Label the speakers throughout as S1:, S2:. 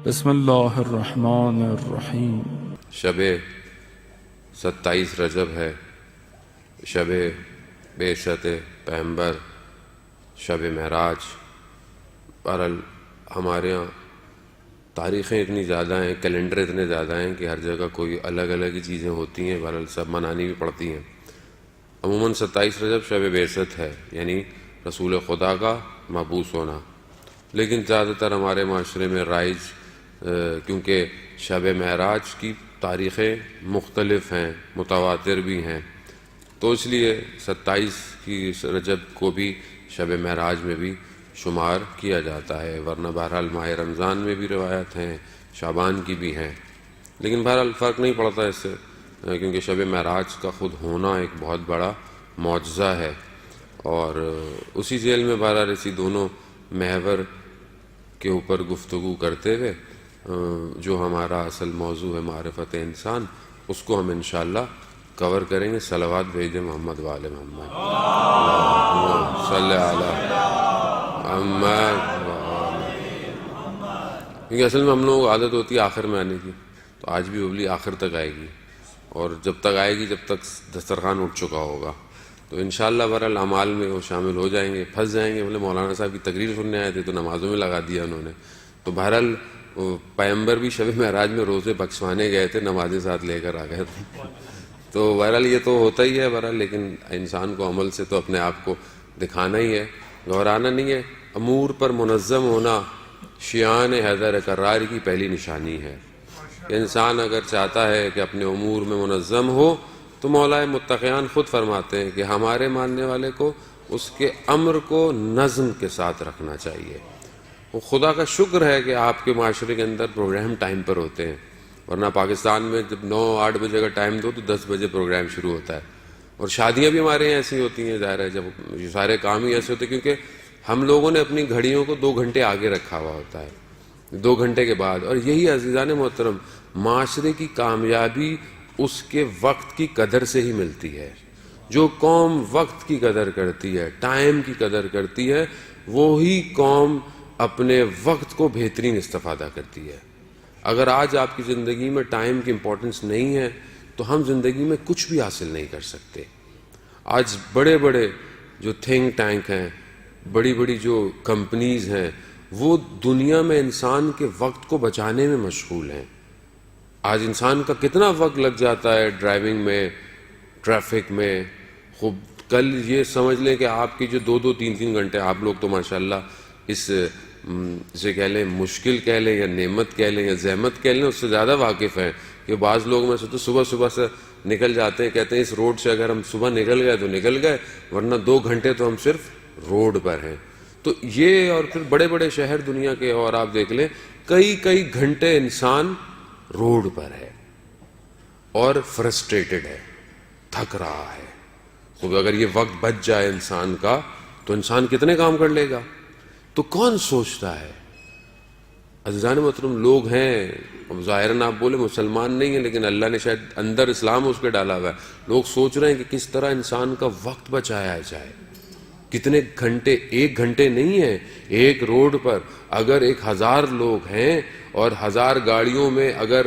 S1: بسم اللہ الرحمن الرحیم۔
S2: شب 27 رجب ہے، شب بعثت پیغمبر، شب معراج۔ بہرحال ہمارے یہاں تاریخیں اتنی زیادہ ہیں، کیلنڈر اتنے زیادہ ہیں کہ ہر جگہ کوئی الگ الگ ہی چیزیں ہوتی ہیں، بہرحال سب منانی بھی پڑتی ہیں۔ عموماً 27 رجب شب بعثت ہے، یعنی رسول خدا کا مبعوث ہونا، لیکن زیادہ تر ہمارے معاشرے میں رائج کیونکہ شب معراج کی تاریخیں مختلف ہیں، متواتر بھی ہیں، تو اس لیے 27 کی رجب کو بھی شب معراج میں بھی شمار کیا جاتا ہے، ورنہ بہرحال ماہ رمضان میں بھی روایت ہیں، شعبان کی بھی ہیں، لیکن بہرحال فرق نہیں پڑتا اس سے، کیونکہ شب معراج کا خود ہونا ایک بہت بڑا معجزہ ہے۔ اور اسی ذیل میں بہرحال اسی دونوں محور کے اوپر گفتگو کرتے ہوئے جو ہمارا اصل موضوع ہے معرفت انسان، اس کو ہم انشاءاللہ کور کریں گے۔ صلوات بھیجیں محمد وآل محمد، اللہم صلی علی محمد۔ کیونکہ اصل میں ہم لوگوں کو عادت ہوتی ہے آخر میں آنے کی، تو آج بھی ببلی آخر تک آئے گی، اور جب تک آئے گی جب تک دسترخوان اٹھ چکا ہوگا، تو انشاءاللہ بہرحال اعمال میں وہ شامل ہو جائیں گے، پھنس جائیں گے۔ بولے مولانا صاحب کی تقریر سننے آئے تھے تو نمازوں میں لگا دیا انہوں نے، تو بہرحال پیغمبر بھی شب معراج میں روزے بخشوانے گئے تھے، نمازیں ساتھ لے کر آ گئے تھے، تو بہرحال یہ تو ہوتا ہی ہے بہرحال، لیکن انسان کو عمل سے تو اپنے آپ کو دکھانا ہی ہے، گھبرانا نہیں ہے۔ امور پر منظم ہونا شیعان حیدر کرار کی پہلی نشانی ہے۔ انسان اگر چاہتا ہے کہ اپنے امور میں منظم ہو تو مولا متقیان خود فرماتے ہیں کہ ہمارے ماننے والے کو اس کے امر کو نظم کے ساتھ رکھنا چاہیے۔ وہ خدا کا شکر ہے کہ آپ کے معاشرے کے اندر پروگرام ٹائم پر ہوتے ہیں، ورنہ پاکستان میں جب 9-8 بجے کا ٹائم دو تو 10 بجے پروگرام شروع ہوتا ہے، اور شادیاں بھی ہمارے یہاں ایسی ہوتی ہیں، ظاہر ہے جب یہ سارے کام ہی ایسے ہوتے ہیں، کیونکہ ہم لوگوں نے اپنی گھڑیوں کو 2 گھنٹے آگے رکھا ہوا ہوتا ہے، 2 گھنٹے کے بعد۔ اور یہی عزیزان محترم، معاشرے کی کامیابی اس کے وقت کی قدر سے ہی ملتی ہے۔ جو قوم وقت کی قدر کرتی ہے، ٹائم کی قدر کرتی ہے، وہی قوم اپنے وقت کو بہترین استفادہ کرتی ہے۔ اگر آج آپ کی زندگی میں ٹائم کی امپورٹنس نہیں ہے تو ہم زندگی میں کچھ بھی حاصل نہیں کر سکتے۔ آج بڑے بڑے جو تھنک ٹینک ہیں، بڑی بڑی جو کمپنیز ہیں، وہ دنیا میں انسان کے وقت کو بچانے میں مشغول ہیں۔ آج انسان کا کتنا وقت لگ جاتا ہے ڈرائیونگ میں، ٹریفک میں۔ خوب کل یہ سمجھ لیں کہ آپ کی جو 2-2 3-3 گھنٹے، آپ لوگ تو ماشاءاللہ اس سے کہہ لیں مشکل کہہ لیں یا نعمت کہہ لیں یا زحمت کہہ لیں، اس سے زیادہ واقف ہیں کہ بعض لوگ میں سے تو صبح سے نکل جاتے ہیں، کہتے ہیں اس روڈ سے اگر ہم صبح نکل گئے تو نکل گئے، ورنہ 2 گھنٹے تو ہم صرف روڈ پر ہیں۔ تو یہ، اور پھر بڑے بڑے شہر دنیا کے اور آپ دیکھ لیں، کئی گھنٹے انسان روڈ پر ہے اور فرسٹریٹڈ ہے، تھک رہا ہے۔ تو اگر یہ وقت بچ جائے انسان کا تو انسان کتنے کام کر لے گا؟ تو کون سوچتا ہے؟ عزیزان محترم، لوگ ہیں، ظاہراً آپ بولے مسلمان نہیں ہیں، لیکن اللہ نے شاید اندر اسلام اس کے ڈالا ہوا ہے۔ لوگ سوچ رہے ہیں کہ کس طرح انسان کا وقت بچایا جائے۔ کتنے گھنٹے، 1 گھنٹے نہیں ہے، ایک روڈ پر اگر 1000 لوگ ہیں اور 1000 گاڑیوں میں اگر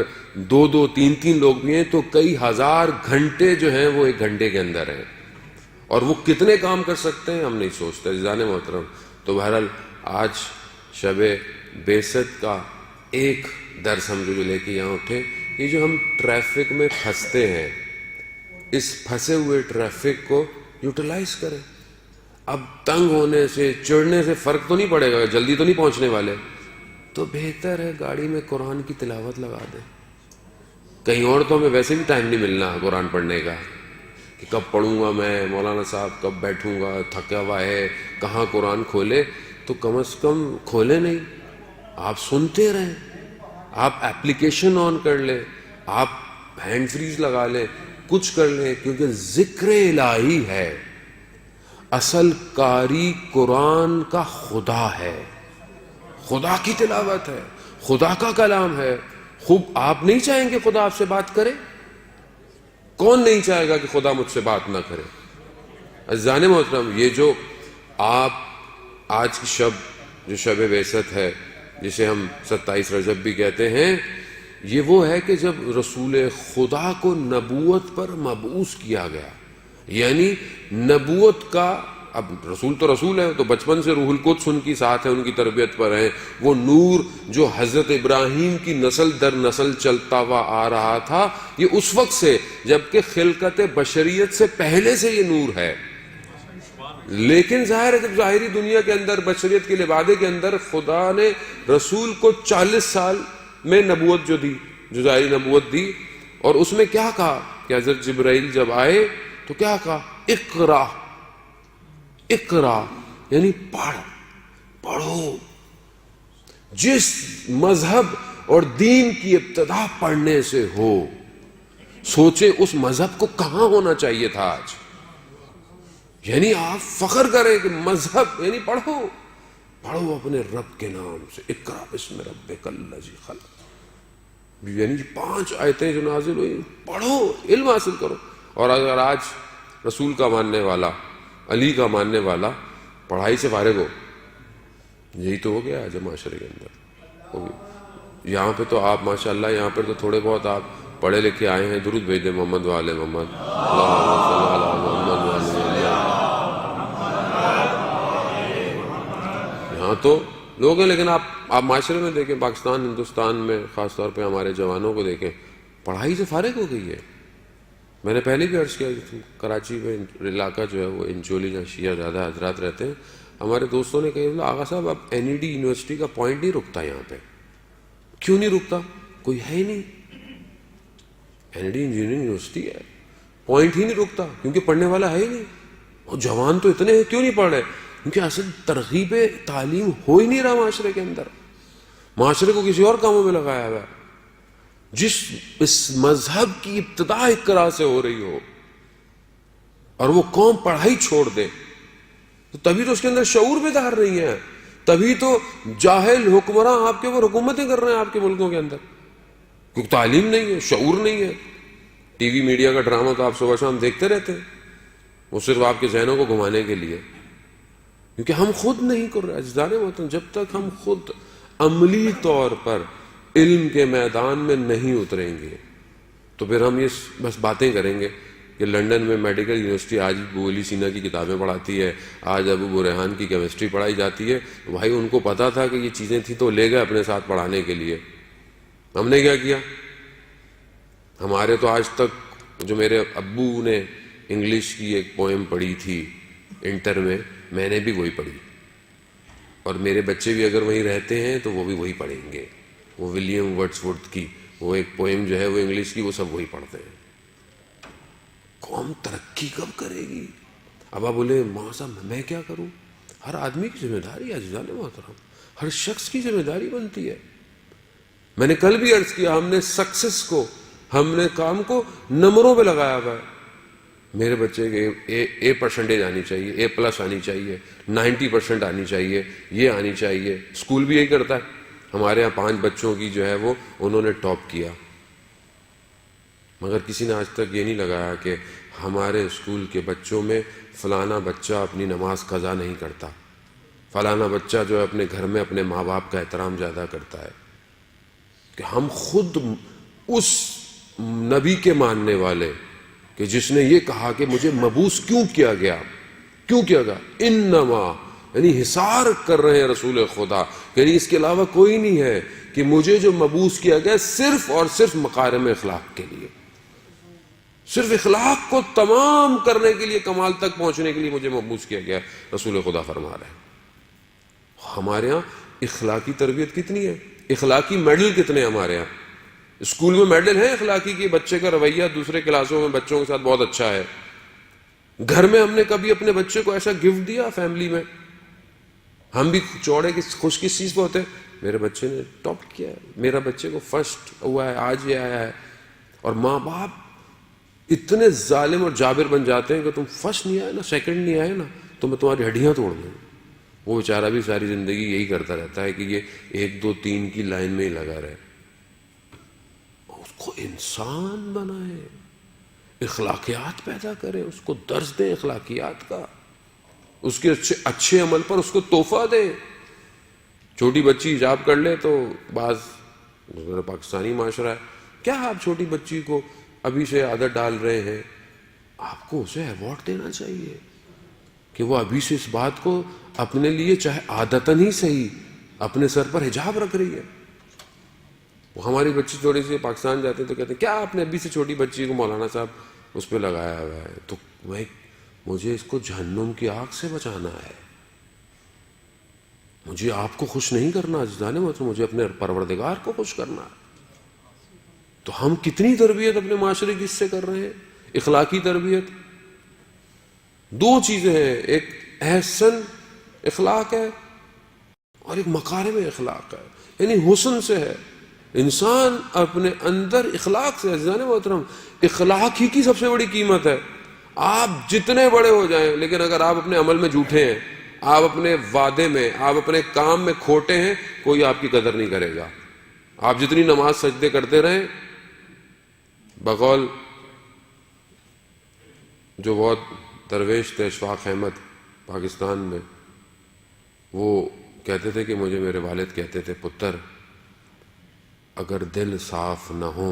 S2: 2-2 3-3 لوگ بھی ہیں تو کئی ہزار گھنٹے جو ہیں وہ 1 گھنٹے کے اندر ہیں، اور وہ کتنے کام کر سکتے ہیں ہم نہیں سوچتے عزیزان محترم۔ تو بہرحال آج شب بعثت کا ایک درس ہم جو لے کے یہاں اٹھے، یہ جو ہم ٹریفک میں پھنستے ہیں، اس پھنسے ہوئے ٹریفک کو یوٹیلائز کریں۔ اب تنگ ہونے سے، چڑھنے سے فرق تو نہیں پڑے گا، جلدی تو نہیں پہنچنے والے، تو بہتر ہے گاڑی میں قرآن کی تلاوت لگا دیں۔ کہیں اور تو ہمیں ویسے بھی ٹائم نہیں ملنا قرآن پڑھنے کا، کہ کب پڑھوں گا میں، مولانا صاحب کب بیٹھوں گا، تھکا ہوا ہے، کہاں قرآن کھولے؟ تو کم از کم کھولے نہیں، آپ سنتے رہیں، آپ اپلیکیشن آن کر لیں، آپ ہینڈ فریز لگا لیں، کچھ کر لیں، کیونکہ ذکر الہی ہے۔ اصل قاری قرآن کا خدا ہے، خدا کی تلاوت ہے، خدا کا کلام ہے۔ خوب آپ نہیں چاہیں گے خدا آپ سے بات کرے؟ کون نہیں چاہے گا کہ خدا مجھ سے بات نہ کرے؟ عزیزان محترم، یہ جو آپ آج کی شب، جو شب بعثت ہے، جسے ہم 27 رجب بھی کہتے ہیں، یہ وہ ہے کہ جب رسول خدا کو نبوت پر مبعوث کیا گیا، یعنی نبوت کا، اب رسول تو رسول ہے، تو بچپن سے روح القدس ان کی ساتھ ہے، ان کی تربیت پر ہے، وہ نور جو حضرت ابراہیم کی نسل در نسل چلتا ہوا آ رہا تھا، یہ اس وقت سے، جبکہ خلقت بشریت سے پہلے سے یہ نور ہے. لیکن ظاہر ہے جب ظاہری دنیا کے اندر، بشریت کے لبادے کے اندر، خدا نے رسول کو 40 سال میں نبوت جو دی، جو ظاہری نبوت دی، اور اس میں کیا کہا کہ حضرت جبرائیل جب آئے تو کیا کہا؟ اقرا، اقرا یعنی پڑھو. جس مذہب اور دین کی ابتدا پڑھنے سے ہو، سوچیں اس مذہب کو کہاں ہونا چاہیے تھا آج. یعنی آپ فخر کریں کہ مذہب، یعنی پڑھو اپنے رب کے نام سے، اقرا بسم ربک الذی خلق. یعنی 5 آیتیں جو نازل ہوئی، پڑھو، علم حاصل کرو. اور اگر آج رسول کا ماننے والا، علی کا ماننے والا پڑھائی سے فارغ ہو، یہی تو ہو گیا آج معاشرے کے اندر. یہاں پہ تو آپ ماشاءاللہ، یہاں پہ تو تھوڑے بہت آپ پڑھے لکھے آئے ہیں، درود بھیج دیں محمد وآل محمد، اللہم صل علی محمد وآل محمد. یہاں تو لوگ ہیں، لیکن آپ معاشرے میں دیکھیں، پاکستان، ہندوستان میں خاص طور پہ ہمارے جوانوں کو دیکھیں، پڑھائی سے فارغ ہو گئی ہے. میں نے پہلے بھی عرض کیا کہ کراچی میں علاقہ جو ہے وہ انچولی، جہاں شیعہ زیادہ حضرات رہتے ہیں، ہمارے دوستوں نے کہا آغا صاحب اب NED یونیورسٹی کا پوائنٹ نہیں رکتا یہاں پہ. کیوں نہیں رکتا؟ کوئی ہے ہی نہیں. NED انجینئرنگ یونیورسٹی ہے، پوائنٹ ہی نہیں رکتا کیونکہ پڑھنے والا ہے ہی نہیں. اور جوان تو اتنے ہیں، کیوں نہیں پڑھ رہے؟ کیونکہ اصل ترغیب تعلیم ہو ہی نہیں رہا معاشرے کے اندر. معاشرے کو کسی اور کاموں میں لگایا ہوا ہے. اس مذہب کی ابتدا اقرا سے ہو رہی ہو اور وہ قوم پڑھائی چھوڑ دے، تو تبھی تو اس کے اندر شعور بیدار نہیں ہے. تبھی تو جاہل حکمراں آپ کے اوپر حکومتیں کر رہے ہیں آپ کے ملکوں کے اندر، کیونکہ تعلیم نہیں ہے، شعور نہیں ہے. ٹی وی میڈیا کا ڈرامہ تو آپ صبح شام دیکھتے رہتے ہیں، وہ صرف آپ کے ذہنوں کو گھمانے کے لیے. کیونکہ ہم خود نہیں کر رہے اجزانے ہوتے ہیں. جب تک ہم خود عملی طور پر علم کے میدان میں نہیں اتریں گے تو پھر ہم یہ بس باتیں کریں گے کہ لنڈن میں میڈیکل یونیورسٹی آج ابو علی سینا کی کتابیں پڑھاتی ہے، آج ابو ریحان کی کیمسٹری پڑھائی جاتی ہے. بھائی ان کو پتا تھا کہ یہ چیزیں تھیں تو لے گئے اپنے ساتھ پڑھانے کے لیے. ہم نے کیا کیا؟ ہمارے تو آج تک، جو میرے ابو نے انگلش کی ایک پوئم پڑھی تھی انٹر میں نے بھی وہی پڑھی، اور میرے بچے بھی اگر وہیں رہتے ہیں تو وہ بھی وہی پڑھیں گے. وہ ولیم ورڈسورتھ کی وہ ایک پوئم جو ہے وہ انگلش کی، وہ سب وہی پڑھتے ہیں. قوم ترقی کب کرے گی؟ اب آپ بولے ماں صاحب میں کیا کروں؟ ہر آدمی کی ذمہ داری ہے عزیزان محترم، ہر شخص کی ذمہ داری بنتی ہے. میں نے کل بھی عرض کیا، ہم نے سکسس کو، ہم نے کام کو نمبروں پہ لگایا ہوا ہے. میرے بچے کے A% آنی چاہیے، A+ آنی چاہیے، 90% آنی چاہیے، یہ آنی چاہیے. اسکول بھی یہی کرتا ہے. ہمارے ہاں 5 بچوں کی جو ہے وہ انہوں نے ٹاپ کیا، مگر کسی نے آج تک یہ نہیں لگایا کہ ہمارے اسکول کے بچوں میں فلانا بچہ اپنی نماز قضا نہیں کرتا، فلانا بچہ جو ہے اپنے گھر میں اپنے ماں باپ کا احترام زیادہ کرتا ہے. کہ ہم خود اس نبی کے ماننے والے کہ جس نے یہ کہا کہ مجھے مبعوث کیوں کیا گیا، انما، یعنی حصار کر رہے ہیں رسول خدا، یعنی اس کے علاوہ کوئی نہیں ہے، کہ مجھے جو مبعوث کیا گیا صرف اور صرف مکارم اخلاق کے لیے، صرف اخلاق کو تمام کرنے کے لیے، کمال تک پہنچنے کے لیے مجھے مبعوث کیا گیا. رسول خدا فرما رہے ہیں. ہمارے ہاں اخلاقی تربیت کتنی ہے، اخلاقی میڈل کتنے ہمارے ہاں. اسکول میں میڈل ہے اخلاقی کی، بچے کا رویہ دوسرے کلاسوں میں بچوں کے ساتھ بہت اچھا ہے. گھر میں ہم نے کبھی اپنے بچے کو ایسا گفٹ دیا؟ فیملی میں ہم بھی چوڑے خوش کس چیز پہ ہوتے ہیں؟ میرے بچے نے ٹاپ کیا ہے، میرا بچے کو فرسٹ ہوا ہے، آج یہ آیا ہے. اور ماں باپ اتنے ظالم اور جابر بن جاتے ہیں کہ تم فرسٹ نہیں آئے نا، سیکنڈ نہیں آئے نا، تو میں تمہاری ہڈیاں توڑ دوں. وہ بیچارہ بھی ساری زندگی یہی کرتا رہتا ہے کہ یہ 1 2 3 کی لائن میں ہی لگا رہے. اس کو انسان بنائے، اخلاقیات پیدا کرے، اس کو درس دیں اخلاقیات کا، اس کے اچھے عمل پر اس کو تحفہ دیں. چھوٹی بچی حجاب کر لے تو بعض پاکستانی معاشرہ ہے، کیا آپ چھوٹی بچی کو ابھی سے عادت ڈال رہے ہیں؟ آپ کو اسے ایوارڈ دینا چاہیے کہ وہ ابھی سے اس بات کو اپنے لیے چاہے عادتاً ہی صحیح اپنے سر پر حجاب رکھ رہی ہے۔ وہ ہماری بچی تھوڑی سی پاکستان جاتے ہیں تو کہتے ہیں کیا آپ نے ابھی سے چھوٹی بچی کو مولانا صاحب اس پہ لگایا ہوا ہے؟ تو مجھے اس کو جہنم کی آگ سے بچانا ہے، مجھے آپ کو خوش نہیں کرنا عزیزان محترم، مجھے اپنے پروردگار کو خوش کرنا ہے۔ تو ہم کتنی تربیت اپنے معاشرے کی اس سے کر رہے ہیں، اخلاقی تربیت۔ دو چیزیں ہیں، ایک احسن اخلاق ہے اور ایک مکارم اخلاق ہے، یعنی حسن سے ہے۔ انسان اپنے اندر اخلاق سے، عزیزان محترم اخلاق ہی کی سب سے بڑی قیمت ہے۔ آپ جتنے بڑے ہو جائیں لیکن اگر آپ اپنے عمل میں جھوٹے ہیں، آپ اپنے وعدے میں، آپ اپنے کام میں کھوٹے ہیں، کوئی آپ کی قدر نہیں کرے گا۔ آپ جتنی نماز سجدے کرتے رہیں، بقول جو بہت درویش تھے اشفاق احمد پاکستان میں، وہ کہتے تھے کہ مجھے میرے والد کہتے تھے پتر اگر دل صاف نہ ہو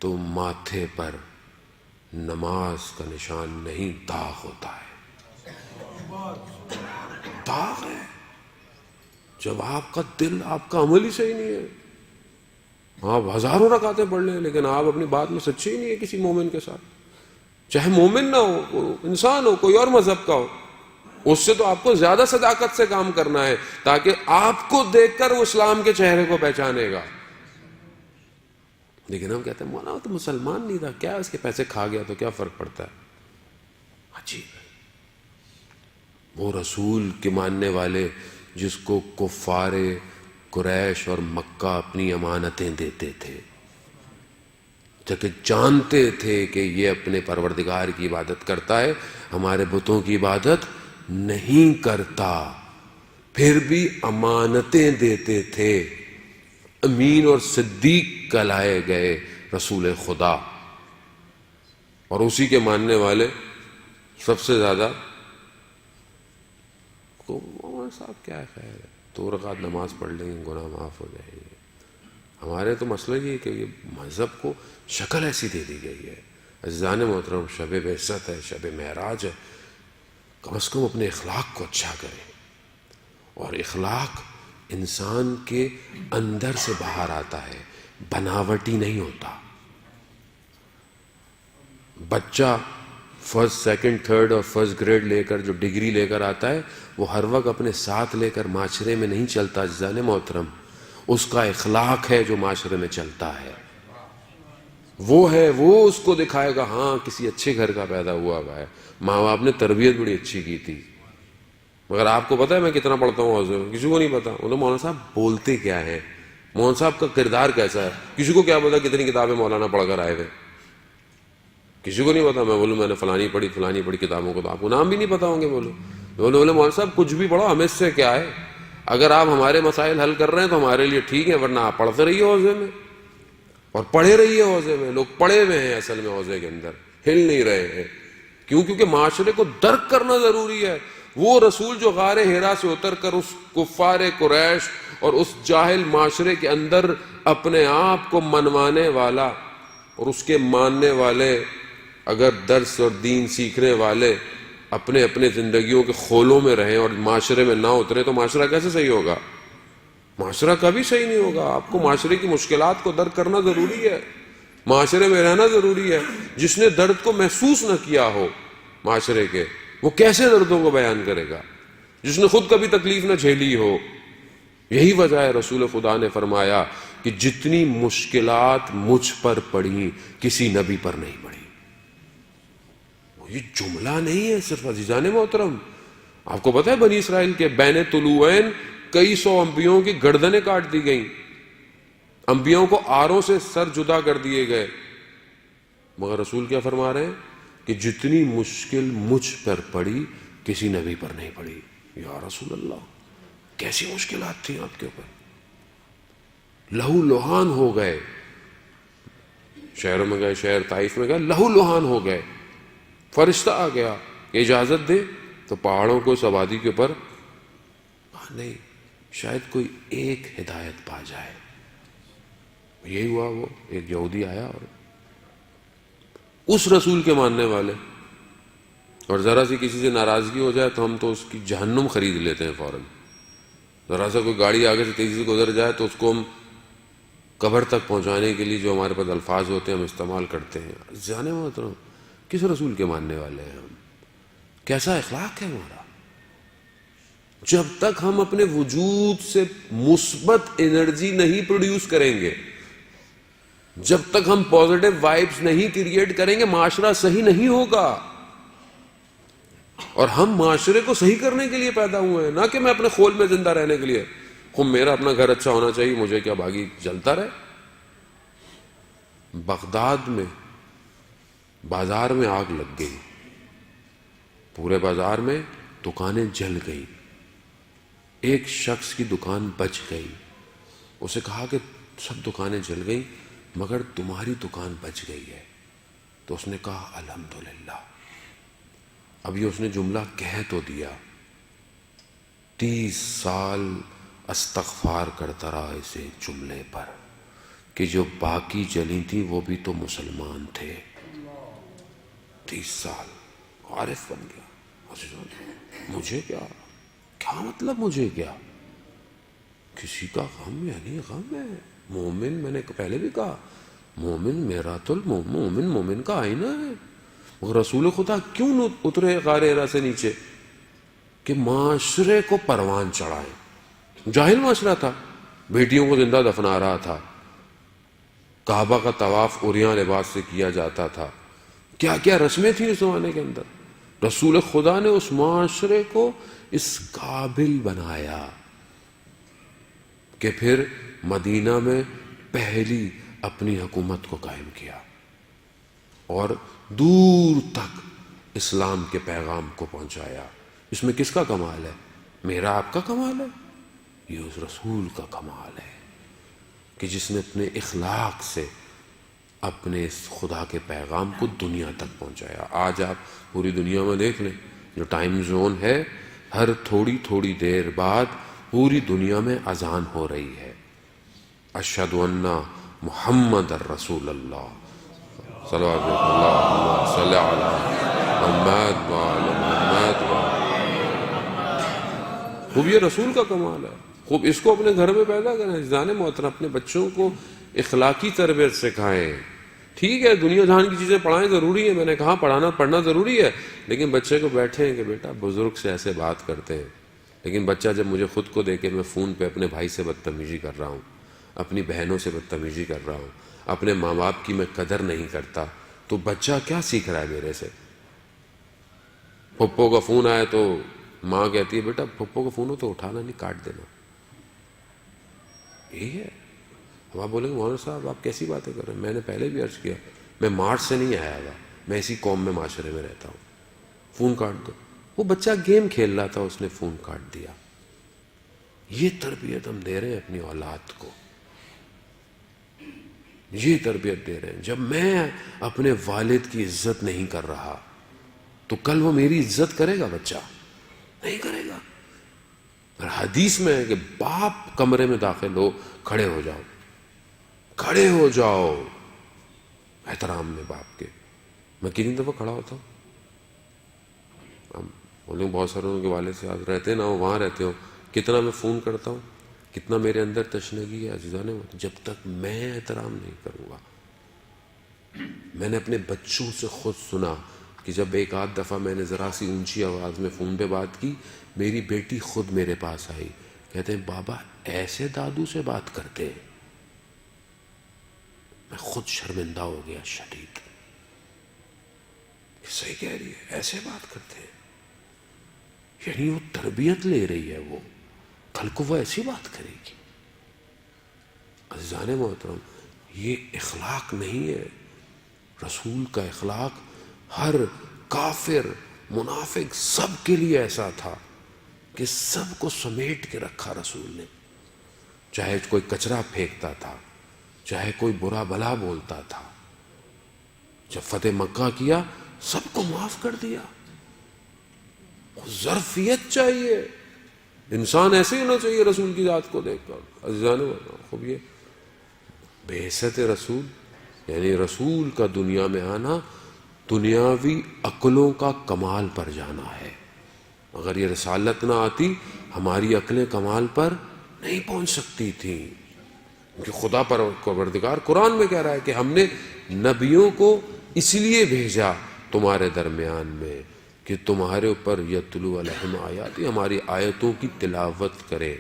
S2: تو ماتھے پر نماز کا نشان نہیں داغ ہوتا ہے، داغ ہے جب آپ کا دل، آپ کا عمل ہی صحیح نہیں ہے۔ آپ ہزاروں رکعتیں پڑھ لیں لیکن آپ اپنی بات میں سچے ہی نہیں ہے کسی مومن کے ساتھ، چاہے مومن نہ ہو، کوئی انسان ہو، کوئی اور مذہب کا ہو، اس سے تو آپ کو زیادہ صداقت سے کام کرنا ہے تاکہ آپ کو دیکھ کر وہ اسلام کے چہرے کو پہچانے گا۔ لیکن ہم کہتے ہیں مولانا وہ تو مسلمان نہیں تھا، کیا اس کے پیسے کھا گیا تو کیا فرق پڑتا ہے؟ عجیب ہے۔ وہ رسول کے ماننے والے جس کو کفار قریش اور مکہ اپنی امانتیں دیتے تھے، جبکہ جانتے تھے کہ یہ اپنے پروردگار کی عبادت کرتا ہے، ہمارے بتوں کی عبادت نہیں کرتا، پھر بھی امانتیں دیتے تھے۔ امین اور صدیق کہلائے گئے رسول خدا، اور اسی کے ماننے والے سب سے زیادہ صاحب کیا خیر ہے، 2 رکعت نماز پڑھ لیں گے گناہ معاف ہو جائے گی۔ ہمارے تو مسئلہ یہ ہے کہ یہ مذہب کو شکل ایسی دے دی گئی ہے۔ عزیزان محترم شب بعثت ہے، شب معراج ہے، کم از کم اپنے اخلاق کو اچھا کریں، اور اخلاق انسان کے اندر سے باہر آتا ہے، بناوٹی نہیں ہوتا۔ بچہ فرسٹ، سیکنڈ، تھرڈ اور فرسٹ گریڈ لے کر جو ڈگری لے کر آتا ہے، وہ ہر وقت اپنے ساتھ لے کر معاشرے میں نہیں چلتا عزیزان محترم، اس کا اخلاق ہے جو معاشرے میں چلتا ہے، وہ اس کو دکھائے گا ہاں کسی اچھے گھر کا پیدا ہوا ہے، ماں باپ نے تربیت بڑی اچھی کی تھی۔ مگر آپ کو پتا ہے میں کتنا پڑھتا ہوں حوضے میں؟ کسی کو نہیں پتا۔ وہ تو مولانا صاحب بولتے کیا ہیں، مولانا صاحب کا کردار کیسا ہے، کسی کو کیا پتا کتنی کتابیں مولانا پڑھ کر آئے ہوئے، کسی کو نہیں پتا۔ میں بولوں میں نے فلانی پڑھی کتابوں کو، تو آپ کو نام بھی نہیں پتا ہوں گے۔ بولے مولانا صاحب کچھ بھی پڑھو، ہمیں اس سے کیا ہے، اگر آپ ہمارے مسائل حل کر رہے ہیں تو ہمارے لیے ٹھیک ہے، ورنہ آپ پڑھتے رہیے حوضے میں، اور پڑھے رہیے حوضے میں۔ لوگ پڑھے ہوئے ہیں اصل میں حوضے کے اندر، ہل نہیں رہے ہیں۔ کیوں؟ کیونکہ معاشرے کو درک کرنا ضروری ہے۔ وہ رسول جو غار حرا سے اتر کر اس کفار قریش اور اس جاہل معاشرے کے اندر اپنے آپ کو منوانے والا اور اس کے ماننے والے، اگر درس اور دین سیکھنے والے اپنے اپنے زندگیوں کے خولوں میں رہیں اور معاشرے میں نہ اترے تو معاشرہ کیسے صحیح ہوگا؟ معاشرہ کبھی صحیح نہیں ہوگا۔ آپ کو معاشرے کی مشکلات کو درک کرنا ضروری ہے، معاشرے میں رہنا ضروری ہے۔ جس نے درد کو محسوس نہ کیا ہو معاشرے کے، وہ کیسے دردوں کو بیان کرے گا؟ جس نے خود کبھی تکلیف نہ جھیلی ہو۔ یہی وجہ ہے رسول خدا نے فرمایا کہ جتنی مشکلات مجھ پر پڑی کسی نبی پر نہیں پڑی۔ یہ جملہ نہیں ہے صرف عزیزان محترم، آپ کو پتہ ہے بنی اسرائیل کے بین طلوعین کئی سو انبیاؤں کی گردنیں کاٹ دی گئیں، انبیاؤں کو آروں سے سر جدا کر دیے گئے، مگر رسول کیا فرما رہے ہیں کہ جتنی مشکل مجھ پر پڑی کسی نبی پر نہیں پڑی۔ یا رسول اللہ، کیسی مشکلات تھیں آپ کے اوپر؟ لہو لہان ہو گئے، شہروں میں گئے، شہر طائف میں گئے، لہو لہان ہو گئے۔ فرشتہ آ گیا کہ اجازت دے تو پہاڑوں کو اس آبادی کے اوپر نہیں، شاید کوئی ایک ہدایت پا جائے. یہی ہوا. وہ ایک یہودی آیا اور اس رسول کے ماننے والے, اور ذرا سی کسی سے ناراضگی ہو جائے تو ہم تو اس کی جہنم خرید لیتے ہیں فوراً. ذرا سا کوئی گاڑی آگے سے تیزی سے گزر جائے تو اس کو ہم قبر تک پہنچانے کے لیے جو ہمارے پاس الفاظ ہوتے ہیں ہم استعمال کرتے ہیں. جانے محترم, کس رسول کے ماننے والے ہیں ہم؟ کیسا اخلاق ہے ہمارا؟ جب تک ہم اپنے وجود سے مثبت انرجی نہیں پروڈیوس کریں گے, جب تک ہم پازیٹیو وائبس نہیں کریٹ کریں گے, معاشرہ صحیح نہیں ہوگا. اور ہم معاشرے کو صحیح کرنے کے لیے پیدا ہوئے ہیں, نہ کہ میں اپنے خول میں زندہ رہنے کے لیے. میرا اپنا گھر اچھا ہونا چاہیے, مجھے کیا باغی جلتا رہے. بغداد میں بازار میں آگ لگ گئی, پورے بازار میں دکانیں جل گئی. ایک شخص کی دکان بچ گئی. اسے کہا کہ سب دکانیں جل گئی مگر تمہاری دکان بچ گئی ہے. تو اس نے کہا الحمدللہ. اب یہ اس نے جملہ کہہ تو دیا, 30 سال استغفار کرتا رہا اسے جملے پر کہ جو باقی جلی تھی وہ بھی تو مسلمان تھے. 30 سال عارف بن گیا. مجھے کیا مطلب, مجھے کیا, کسی کا غم یعنی غم ہے. مومن, میں نے پہلے بھی کہا, مومن میرات المومن, مومن کا آئینہ ہے. رسول خدا کیوں اترے غار حرا سے نیچے؟ کہ معاشرے کو پروان چڑھائے. جاہل معاشرہ تھا, بیٹیوں کو زندہ دفنا رہا تھا, کعبہ کا طواف عریاں لباس سے کیا جاتا تھا, کیا کیا رسمیں تھیں اس زمانے کے اندر. رسول خدا نے اس معاشرے کو اس قابل بنایا کہ پھر مدینہ میں پہلی اپنی حکومت کو قائم کیا اور دور تک اسلام کے پیغام کو پہنچایا. اس میں کس کا کمال ہے؟ میرا آپ کا کمال ہے؟ یہ اس رسول کا کمال ہے کہ جس نے اپنے اخلاق سے اپنے اس خدا کے پیغام کو دنیا تک پہنچایا. آج آپ پوری دنیا میں دیکھ لیں, جو ٹائم زون ہے, ہر تھوڑی تھوڑی دیر بعد پوری دنیا میں اذان ہو رہی ہے, اشہد ان محمد الرسول اللہ, صلوات اللہ صلی علی محمد وعلی محمد. خوب یہ رسول کا کمال ہے. خوب اس کو اپنے گھر میں پیدا کریں. جانے محترم, اپنے بچوں کو اخلاقی تربیت سکھائیں. ٹھیک ہے دنیا جہان کی چیزیں پڑھائیں, ضروری ہے, میں نے کہا پڑھنا ضروری ہے, لیکن بچے کو بیٹھیں کہ بیٹا بزرگ سے ایسے بات کرتے ہیں. لیکن بچہ جب مجھے خود کو دیکھے میں فون پہ اپنے بھائی سے بدتمیزی کر رہا ہوں, اپنی بہنوں سے بدتمیزی کر رہا ہوں, اپنے ماں باپ کی میں قدر نہیں کرتا, تو بچہ کیا سیکھ رہا ہے میرے سے؟ پھپھو کا فون آئے تو ماں کہتی ہے بیٹا پھپھو کا فون ہو تو اٹھانا نہیں, کاٹ دینا. یہی ہے. اب آپ بولیں گے مولانا صاحب آپ کیسی باتیں کر رہے ہیں؟ میں نے پہلے بھی عرض کیا, میں مارچ سے نہیں آیا ہوا, میں اسی قوم میں معاشرے میں رہتا ہوں. فون کاٹ دو. وہ بچہ گیم کھیل رہا تھا, اس نے فون کاٹ دیا. یہ تربیت ہم دے رہے ہیں اپنی اولاد کو, یہ تربیت دے رہے ہیں. جب میں اپنے والد کی عزت نہیں کر رہا تو کل وہ میری عزت کرے گا؟ بچہ نہیں کرے گا. اور حدیث میں ہے کہ باپ کمرے میں داخل ہو, کھڑے ہو جاؤ, کھڑے ہو جاؤ احترام میں باپ کے. میں کتنی دفعہ کھڑا ہوتا ہوں. ہم بولیں بہت سارے ان کے والد سے آج رہتے ہیں نا, وہ وہاں رہتے ہو, کتنا میں فون کرتا ہوں, کتنا میرے اندر تشنگی ہے عزیزان. جب تک میں احترام نہیں کروں گا. میں نے اپنے بچوں سے خود سنا کہ جب ایک آدھ دفعہ میں نے ذرا سی اونچی آواز میں فون پہ بات کی, میری بیٹی خود میرے پاس آئی, کہتے ہیں بابا ایسے دادو سے بات کرتے ہیں. میں خود شرمندہ ہو گیا شدید. صحیح کہہ رہی ہے, ایسے بات کرتے ہیں. یعنی وہ تربیت لے رہی ہے, وہ کل کو وہ ایسی بات کرے گی. عزیزان محترم, یہ اخلاق نہیں ہے. رسول کا اخلاق ہر کافر منافق سب کے لیے ایسا تھا کہ سب کو سمیٹ کے رکھا رسول نے. چاہے کوئی کچرا پھینکتا تھا, چاہے کوئی برا بھلا بولتا تھا, جب فتح مکہ کیا سب کو معاف کر دیا. ظرفیت چاہیے. انسان ایسے ہی ہونا چاہیے رسول کی ذات کو دیکھ کر. عزیزان خوب یہ بعثت رسول یعنی رسول کا دنیا میں آنا دنیاوی عقلوں کا کمال پر جانا ہے. اگر یہ رسالت نہ آتی ہماری عقلیں کمال پر نہیں پہنچ سکتی تھیں، کیونکہ خدا پروردگار قرآن میں کہہ رہا ہے کہ ہم نے نبیوں کو اس لیے بھیجا تمہارے درمیان میں کہ تمہارے اوپر یتلو علیہم آیاتی، ہماری آیتوں کی تلاوت کرے،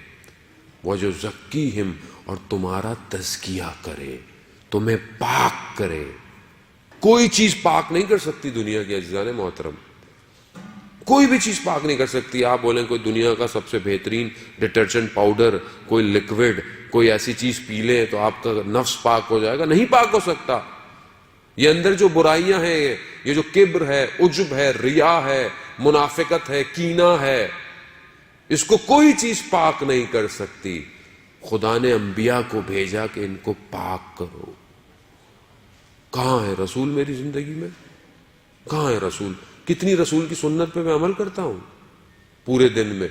S2: وَيُزَكِّيهِمْ، اور تمہارا تزکیہ کرے، تمہیں پاک کرے. کوئی چیز پاک نہیں کر سکتی دنیا کے عزیزان محترم، کوئی بھی چیز پاک نہیں کر سکتی. آپ بولیں کوئی دنیا کا سب سے بہترین ڈٹرجنٹ پاؤڈر، کوئی لکوڈ، کوئی ایسی چیز پی لیں تو آپ کا نفس پاک ہو جائے گا، نہیں پاک ہو سکتا. یہ اندر جو برائیاں ہیں، یہ جو کبر ہے، عجب ہے، ریا ہے، منافقت ہے، کینہ ہے، اس کو کوئی چیز پاک نہیں کر سکتی. خدا نے انبیاء کو بھیجا کہ ان کو پاک کرو. کہاں ہے رسول میری زندگی میں؟ کہاں ہے رسول؟ کتنی رسول کی سنت پہ میں عمل کرتا ہوں پورے دن میں؟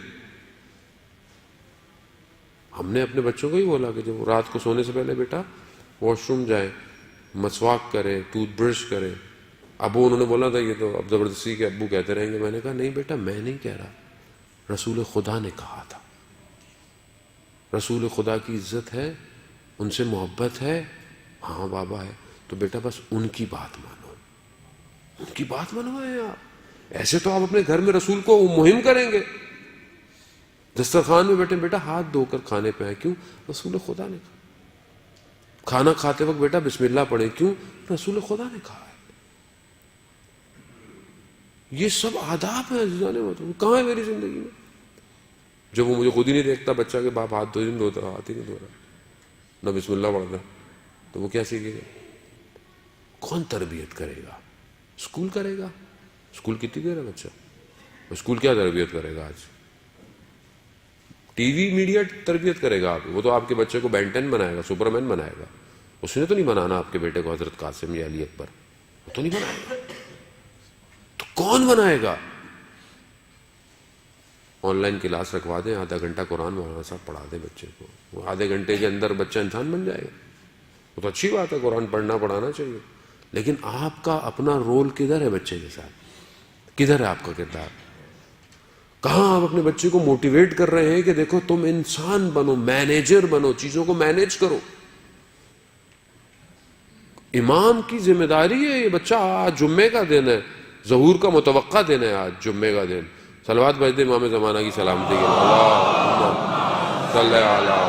S2: ہم نے اپنے بچوں کو ہی بولا کہ جب رات کو سونے سے پہلے بیٹا واش روم جائیں، مسواک کریں، ٹوتھ برش کریں. ابو انہوں نے بولا تھا یہ تو اب زبردستی کے ابو کہتے رہیں گے. میں نے کہا نہیں بیٹا، میں نہیں کہہ رہا، رسول خدا نے کہا تھا. رسول خدا کی عزت ہے، ان سے محبت ہے. ہاں بابا ہے تو بیٹا بس ان کی بات مانو، ان کی بات منوائیں آپ. ایسے تو آپ اپنے گھر میں رسول کو مہم کریں گے. دسترخوان میں بیٹھے بیٹا ہاتھ دھو کر کھانے پہ آئے، کیوں؟ رسول خدا نے کہا. کھانا کھاتے وقت بیٹا بسم اللہ پڑھیں، کیوں؟ رسول خدا نے کہا ہے. یہ سب آداب ہیں عزیزان محترم. کہاں ہے میری زندگی میں؟ جب وہ مجھے خود ہی نہیں دیکھتا بچہ کہ باپ ہاتھ دھوتا، ہاتھ ہی نہیں دھو رہا، نہ بسم اللہ پڑھتا، تو وہ کیا سیکھے گا؟ کون تربیت کرے گا؟ اسکول کرے گا؟ اسکول کتنی دیر ہے بچہ؟ اسکول کیا تربیت کرے گا؟ آج ٹی وی میڈیا تربیت کرے گا. آپ وہ تو آپ کے بچے کو بینٹن بنائے گا، سپرمین بنائے گا. اس نے تو نہیں بنانا آپ کے بیٹے کو حضرت قاسم یا علی اکبر، وہ تو نہیں بنائے گا. تو کون بنائے گا؟ آن لائن کلاس رکھوا دیں، آدھا گھنٹہ قرآن مولانا صاحب پڑھا دیں بچے کو، وہ آدھے گھنٹے کے اندر بچہ انسان بن جائے گا. وہ تو اچھی بات ہے، قرآن پڑھنا پڑھانا چاہیے. لیکن آپ کا اپنا رول کدھر ہے بچے کے ساتھ؟ کدھر ہے آپ کا کردار؟ کہاں آپ اپنے بچے کو موٹیویٹ کر رہے ہیں کہ دیکھو تم انسان بنو، مینیجر بنو، چیزوں کو مینیج کرو. امام کی ذمہ داری ہے. یہ بچہ آج جمعے کا دن ہے، ظہور کا متوقع دن ہے، آج جمعے کا دن. صلوات بھیج دیں امام زمانہ کی سلامتی کے لیے. اللہم صلی علی.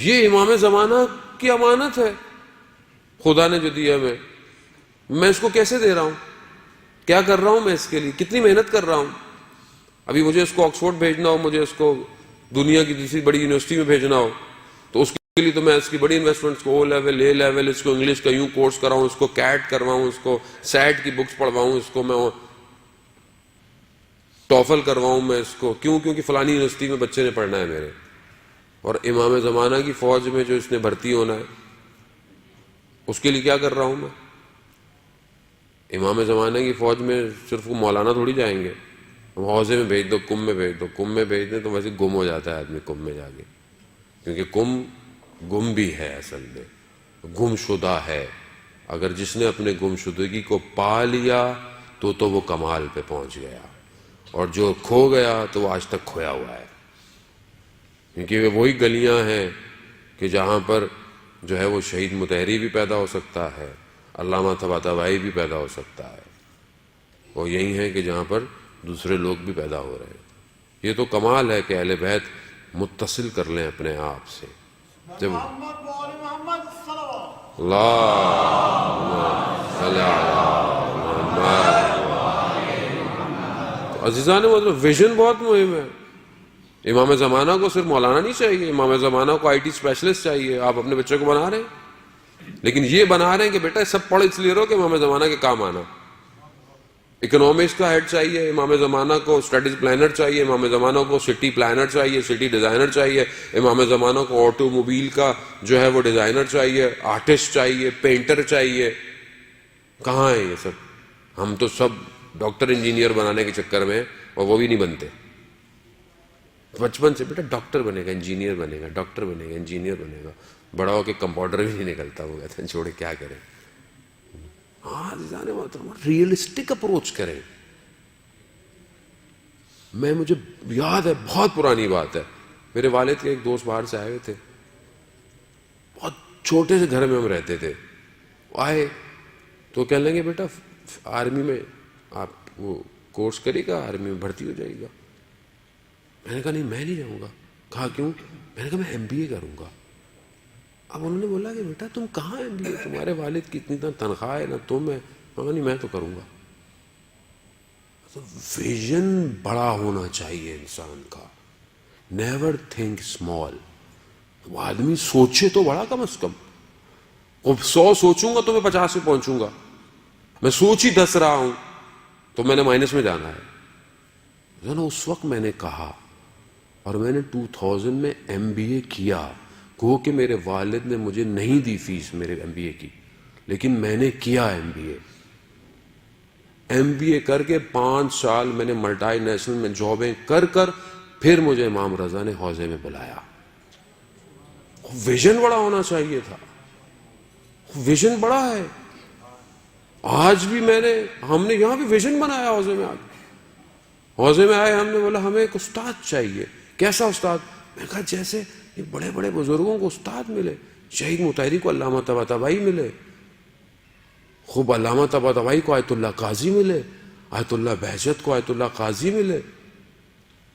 S2: یہ امام زمانہ کی امانت ہے خدا نے جو دیا میں اس کو کیسے دے رہا ہوں؟ کیا کر رہا ہوں میں اس کے لیے؟ کتنی محنت کر رہا ہوں؟ ابھی مجھے اس کو آکسفورڈ بھیجنا ہو، مجھے اس کو دنیا کی دوسری بڑی یونیورسٹی میں بھیجنا ہو، تو اس کے لیے تو میں اس کی بڑی انویسٹمنٹ کو او لیول، اے لیول، اس کو انگلش کا یوں کورس کراؤں، اس کو کیٹ کرواؤں، اس کو سیٹ کی بکس پڑھواؤں، اس کو میں ٹوفل کرواؤں میں اس کو. کیوں؟ کیونکہ فلانی یونیورسٹی میں بچے نے پڑھنا ہے میرے. اور امام زمانہ کی فوج میں جو اس نے بھرتی ہونا ہے، اس کے لیے کیا کر رہا ہوں میں؟ امام زمانہ کی فوج میں صرف وہ مولانا تھوڑی جائیں گے. حوضے میں بھیج دو، کم میں بھیج دو. کم میں بھیج دیں تو ویسے گم ہو جاتا ہے آدمی کم میں جا کے، کیونکہ کم گم بھی ہے، اصل میں گم شدہ ہے. اگر جس نے اپنے گم شدگی کو پا لیا تو وہ کمال پہ پہنچ گیا، اور جو کھو گیا تو وہ آج تک کھویا ہوا ہے. کیونکہ وہی گلیاں ہیں کہ جہاں پر جو ہے وہ شہید مطہری بھی پیدا ہو سکتا ہے، علامہ طباطبائی بھی پیدا ہو سکتا ہے. وہ یہی ہے کہ جہاں پر دوسرے لوگ بھی پیدا ہو رہے ہیں. یہ تو کمال ہے کہ اہل بیت متصل کر لیں اپنے آپ سے. جب عزیزان مطلب ویژن بہت مہم ہے. امام زمانہ کو صرف مولانا نہیں چاہیے، امام زمانہ کو آئی ٹی اسپیشلسٹ چاہیے. آپ اپنے بچے کو بنا رہے ہیں، لیکن یہ بنا رہے ہیں کہ بیٹا سب پڑھ اس لیے رہو کہ امام زمانہ کے کام آنا. اکنامکس کا ہیڈ چاہیے امام زمانہ کو، اسٹریٹجی پلانر چاہیے امام زمانہ کو، سٹی پلانر چاہیے، سٹی ڈیزائنر چاہیے امام زمانہ کو، آٹو موبائل کا جو ہے وہ ڈیزائنر چاہیے، آرٹسٹ چاہیے، پینٹر چاہیے. کہاں ہے یہ سب؟ ہم تو سب ڈاکٹر انجینئر بنانے کے چکر میں اور وہ بھی نہیں بنتے. بچپن سے بیٹا ڈاکٹر بنے گا, انجینئر بنے گا, ڈاکٹر بنے گا, انجینئر بنے گا, بڑا ہو کے کمپاؤنڈر بھی نہیں نکلتا. وہ کہتے ہیں چھوڑے کیا کریں. ہاں عزیزان محترم, ریئلسٹک اپروچ کریں. مجھے یاد ہے, بہت پرانی بات ہے, میرے والد کے ایک دوست باہر سے آئے ہوئے تھے, بہت چھوٹے سے گھر میں ہم رہتے تھے. آئے تو کہنے لگے بیٹا آرمی میں آپ وہ کورس کرے گا, آرمی میں بھرتی ہو جائے گا. میں نے کہا نہیں میں نہیں جاؤں گا. کہا کیوں؟ میں نے کہا میں MBA کروں گا. اب انہوں نے بولا کہ بیٹا تم کہاں MBA, تمہارے والد کی اتنی تنخواہ ہے, نہ تم ہے. میں کہا نہیں میں تو کروں گا. تو ویژن بڑا ہونا چاہیے انسان کا. Never think small. آدمی سوچے تو بڑا, کم از کم. 100 سوچوں گا تو میں 50 پہ پہنچوں گا. میں سوچ ہی 10 رہا ہوں تو میں نے مائنس میں جانا ہے. اس وقت میں نے کہا, اور میں نے 2000 میں MBA کیا. گو کہ میرے والد نے مجھے نہیں دی فیس میرے MBA کی, لیکن میں نے کیا MBA کر کے 5 سال میں نے ملٹی نیشنل میں جابیں کر پھر مجھے امام رضا نے حوضے میں بلایا. ویژن بڑا ہونا چاہیے تھا. ویژن بڑا ہے. آج بھی ہم نے یہاں بھی ویژن بنایا حوضے میں. حوضے میں آئے, ہم نے بولا ہمیں ایک استاد چاہیے. کیسا استاد؟ میں کہا جیسے یہ بڑے بڑے بزرگوں کو استاد ملے. شہید مطہری کو علامہ طباطبائی ملے, خوب علامہ طباطبائی کو آیت اللہ قاضی ملے, آیت اللہ بہجت کو آیت اللہ قاضی ملے.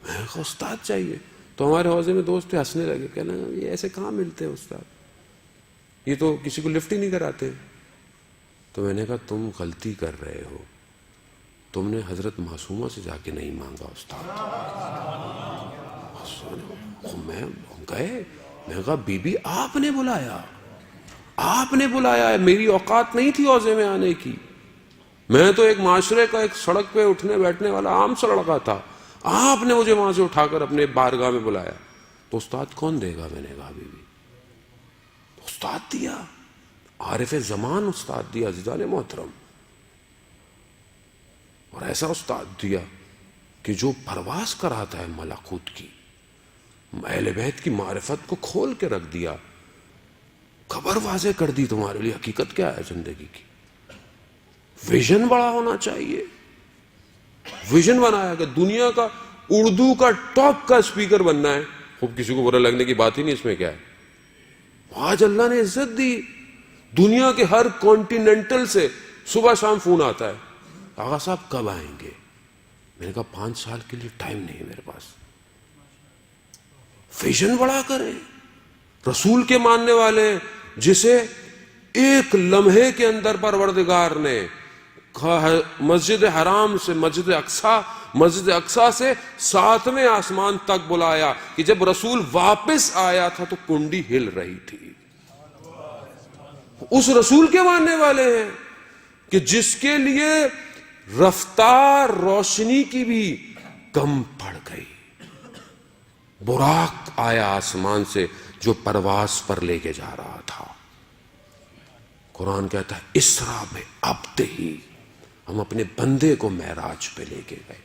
S2: میں کہا استاد چاہیے. تو ہمارے حوضے میں دوست پہ ہنسنے لگے, کہنا یہ ایسے کہاں ملتے ہیں استاد, یہ تو کسی کو لفٹ ہی نہیں کراتے. تو میں نے کہا تم غلطی کر رہے ہو, تم نے حضرت معصومہ سے جا کے نہیں مانگا استاد. میں گئے, میں کہا بی بی آپ نے بلایا, آپ نے بلایا ہے, میری اوقات نہیں تھی حوضے میں آنے کی. میں تو ایک معاشرے کا ایک سڑک پہ اٹھنے بیٹھنے والا عام سا لڑکا تھا. آپ نے مجھے وہاں سے اٹھا کر اپنے بارگاہ میں بلایا. تو استاد کون دے گا؟ میں نے کہا بی بی استاد دیا, عارف زمان استاد دیا عزیزان محترم. اور ایسا استاد دیا کہ جو پرواز کراتا ہے ملکوت کی, اہل بیت کی معرفت کو کھول کے رکھ دیا, خبر واضح کر دی تمہارے لیے حقیقت کیا ہے زندگی کی. ویژن بڑا ہونا چاہیے. ویژن بنایا کہ دنیا کا اردو کا ٹاپ کا اسپیکر بننا ہے. خوب کسی کو برا لگنے کی بات ہی نہیں, اس میں کیا ہے. آج اللہ نے عزت دی. دنیا کے ہر کانٹیننٹل سے صبح شام فون آتا ہے, آغا صاحب کب آئیں گے. میں نے کہا 5 سال کے لیے ٹائم نہیں ہے میرے پاس. ویژن بڑا کریں. رسول کے ماننے والے جسے ایک لمحے کے اندر پروردگار نے مسجد حرام سے مسجد اقصی سے 7ویں آسمان تک بلایا, کہ جب رسول واپس آیا تھا تو کنڈی ہل رہی تھی. اس رسول کے ماننے والے ہیں کہ جس کے لیے رفتار روشنی کی بھی کم پڑ گئی. براق آیا آسمان سے جو پرواز پر لے کے جا رہا تھا. قرآن کہتا ہے اسرا بعبدہ, ہم اپنے بندے کو معراج پہ لے کے گئے.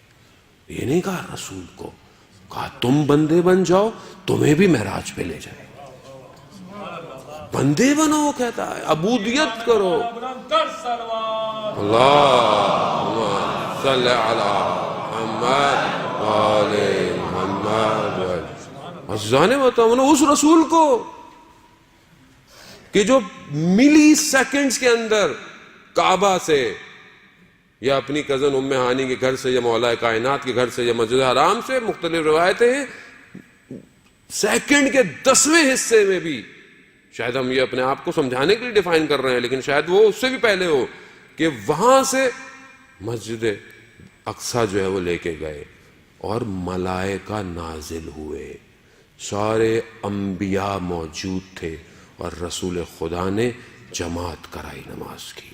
S2: یہ نہیں کہا رسول کو, کہا تم بندے بن جاؤ, تمہیں بھی معراج پہ لے جائے. بندے بنو, وہ کہتا ہے عبودیت کرو. اللہم صلی علی محمد وآل محمد. عزیزان محترم, اس رسول کو کہ جو ملی سیکنڈز کے اندر کعبہ سے یا اپنی کزن ام ہانی کے گھر سے یا مولا کائنات کے گھر سے یا مسجد حرام سے, مختلف روایتیں ہیں, سیکنڈ کے 10ویں حصے میں بھی, شاید ہم یہ اپنے آپ کو سمجھانے کے لیے ڈیفائن کر رہے ہیں, لیکن شاید وہ اس سے بھی پہلے ہو, کہ وہاں سے مسجد اقصی جو ہے وہ لے کے گئے اور ملائکہ نازل ہوئے. سارے انبیاء موجود تھے اور رسول خدا نے جماعت کرائی نماز کی.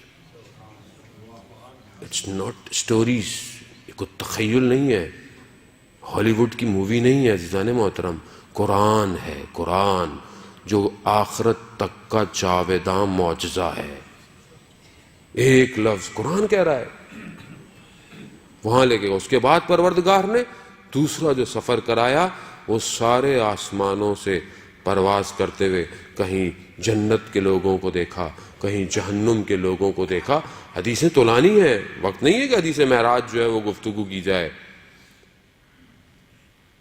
S2: اٹس ناٹ اسٹوریز, یہ کوئی تخیل نہیں ہے, ہالی ووڈ کی مووی نہیں ہے عزیزان محترم. قرآن ہے, قرآن جو آخرت تک کا جاویداں معجزہ ہے. ایک لفظ قرآن کہہ رہا ہے. وہاں لے گیا۔ اس کے بعد پروردگار نے دوسرا جو سفر کرایا وہ سارے آسمانوں سے پرواز کرتے ہوئے کہیں جنت کے لوگوں کو دیکھا، کہیں جہنم کے لوگوں کو دیکھا۔ حدیثیں تولانی ہیں، وقت نہیں ہے کہ حدیث معراج جو ہے وہ گفتگو کی جائے۔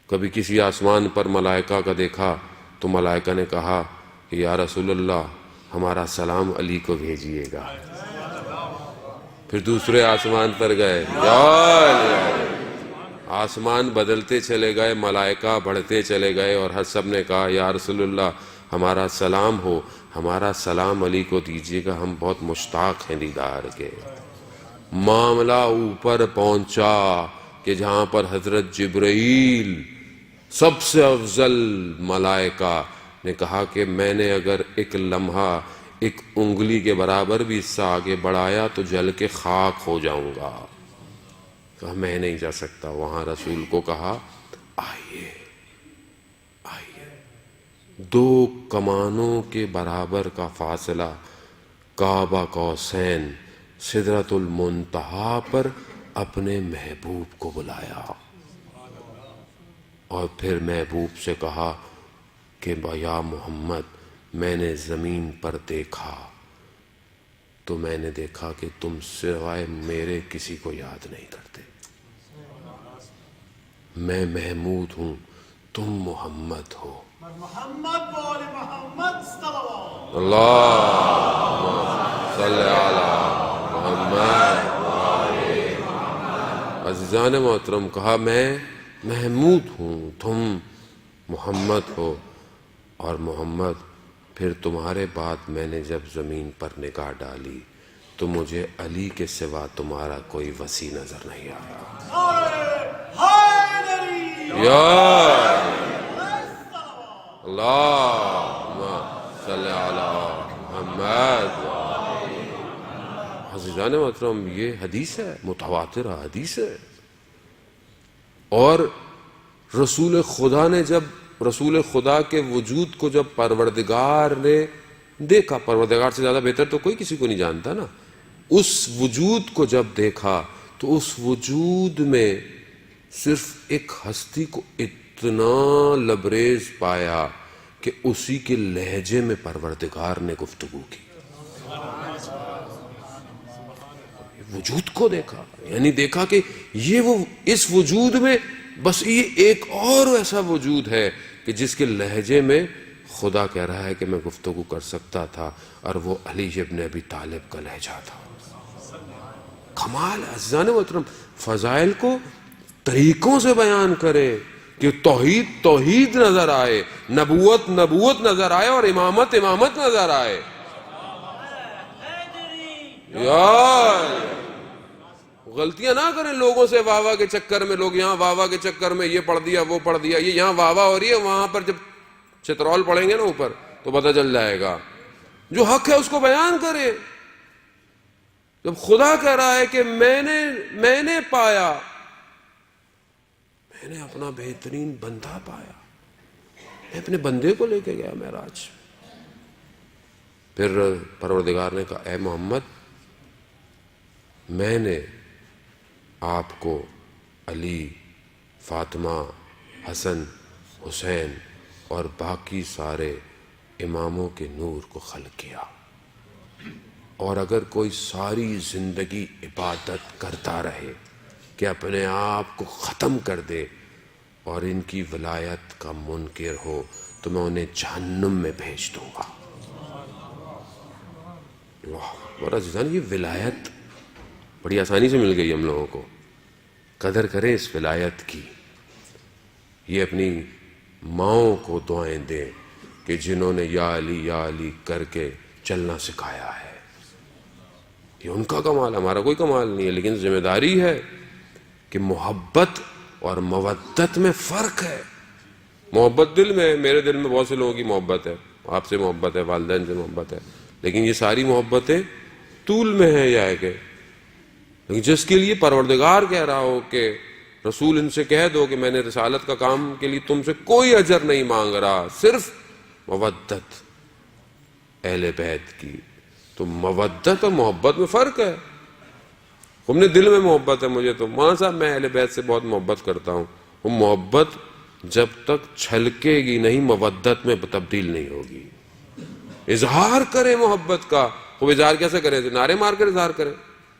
S2: کبھی کسی آسمان پر ملائکہ کا دیکھا تو ملائکہ نے کہا کہ یا رسول اللہ ہمارا سلام علی کو بھیجیے گا۔ پھر دوسرے آسمان پر گئے، آسمان بدلتے چلے گئے، ملائکہ بڑھتے چلے گئے، اور ہر سب نے کہا یا رسول اللہ ہمارا سلام ہو، ہمارا سلام علی کو دیجیے گا، ہم بہت مشتاق ہیں دیدار کے۔ معاملہ اوپر پہنچا کہ جہاں پر حضرت جبرائیل سب سے افضل ملائکہ نے کہا کہ میں نے اگر ایک لمحہ ایک انگلی کے برابر بھی حصہ آگے بڑھایا تو جل کے خاک ہو جاؤں گا، کہا میں نہیں جا سکتا۔ وہاں رسول کو کہا آئیے آئیے، 2 کمانوں کے برابر کا فاصلہ، کعبہ قوسین، سدرۃ المنتہا پر اپنے محبوب کو بلایا، اور پھر محبوب سے کہا کہ یا محمد میں نے زمین پر دیکھا تو میں نے دیکھا کہ تم سوائے میرے کسی کو یاد نہیں کرتے، میں محمود ہوں، تم محمد ہو۔
S3: محمد بول محمد صلوات
S2: اللہم صلی علی محمد۔ عزیزان محترم، کہا میں محمود ہوں، تم محمد ہو، اور محمد پھر تمہارے بعد میں نے جب زمین پر نگاہ ڈالی تو مجھے علی کے سوا تمہارا کوئی وسیع نظر نہیں آیا۔ یا اللہم صلی علی محمد۔ عزیزان محترم، یہ حدیث ہے، متواتر حدیث ہے، اور رسول خدا نے جب رسول خدا کے وجود کو جب پروردگار نے دیکھا، پروردگار سے زیادہ بہتر تو کوئی کسی کو نہیں جانتا نا، اس وجود کو جب دیکھا تو اس وجود میں صرف ایک ہستی کو اتنا لبریز پایا کہ اسی کے لہجے میں پروردگار نے گفتگو کی۔ وجود کو دیکھا، یعنی دیکھا کہ یہ وہ اس وجود میں بس یہ ایک اور ایسا وجود ہے کہ جس کے لہجے میں خدا کہہ رہا ہے کہ میں گفتگو کر سکتا تھا، اور وہ علی ابن ابی طالب کا لہجہ تھا۔ کمال ہے عزیزان محترم، فضائل کو طریقوں سے بیان کرے کہ توحید توحید نظر آئے، نبوت نبوت نظر آئے، اور امامت امامت نظر آئے۔ یار غلطیاں نہ کریں لوگوں سے واہ واہ کے چکر میں، لوگ یہاں واہ واہ کے چکر میں یہ پڑھ دیا وہ پڑھ دیا، یہ یہاں واہ واہ ہو رہی ہے، وہاں پر جب چترول پڑھیں گے نا اوپر تو پتہ چل جائے گا۔ جو حق ہے اس کو بیان کرے۔ جب خدا کہہ رہا ہے کہ میں نے پایا، میں نے اپنا بہترین بندہ پایا، میں اپنے بندے کو لے کے گیا معراج۔ پھر پروردگار نے کہا اے محمد میں نے آپ کو علی، فاطمہ، حسن، حسین اور باقی سارے اماموں کے نور کو خلق کیا، اور اگر کوئی ساری زندگی عبادت کرتا رہے کہ اپنے آپ کو ختم کر دے اور ان کی ولایت کا منکر ہو تو میں انہیں جہنم میں بھیج دوں گا۔ اور عزیزان یہ ولایت بڑی آسانی سے مل گئی ہم لوگوں کو، قدر کریں اس ولایت کی۔ یہ اپنی ماؤں کو دعائیں دیں کہ جنہوں نے یا علی کر کے چلنا سکھایا ہے، یہ ان کا کمال، ہمارا کوئی کمال نہیں ہے، لیکن ذمہ داری ہے کہ محبت اور مودت میں فرق ہے۔ محبت دل میں، میرے دل میں بہت سے لوگوں کی محبت ہے، آپ سے محبت ہے، والدین سے محبت ہے، لیکن یہ ساری محبتیں طول میں ہیں یا ہے کہ لیکن جس کے لیے پروردگار کہہ رہا ہو کہ رسول ان سے کہہ دو کہ میں نے رسالت کا کام کے لیے تم سے کوئی اجر نہیں مانگ رہا، صرف مودت اہل بیت کی، تو مودت اور محبت میں فرق ہے۔ اپنے دل میں محبت ہے مجھے تو، مولانا صاحب میں اہل بیت سے بہت محبت کرتا ہوں، وہ محبت جب تک چھلکے گی نہیں مودت میں تبدیل نہیں ہوگی. اظہار کریں محبت کا. وہ اظہار کیسے کریں؟ نعرے مار کر اظہار کریں.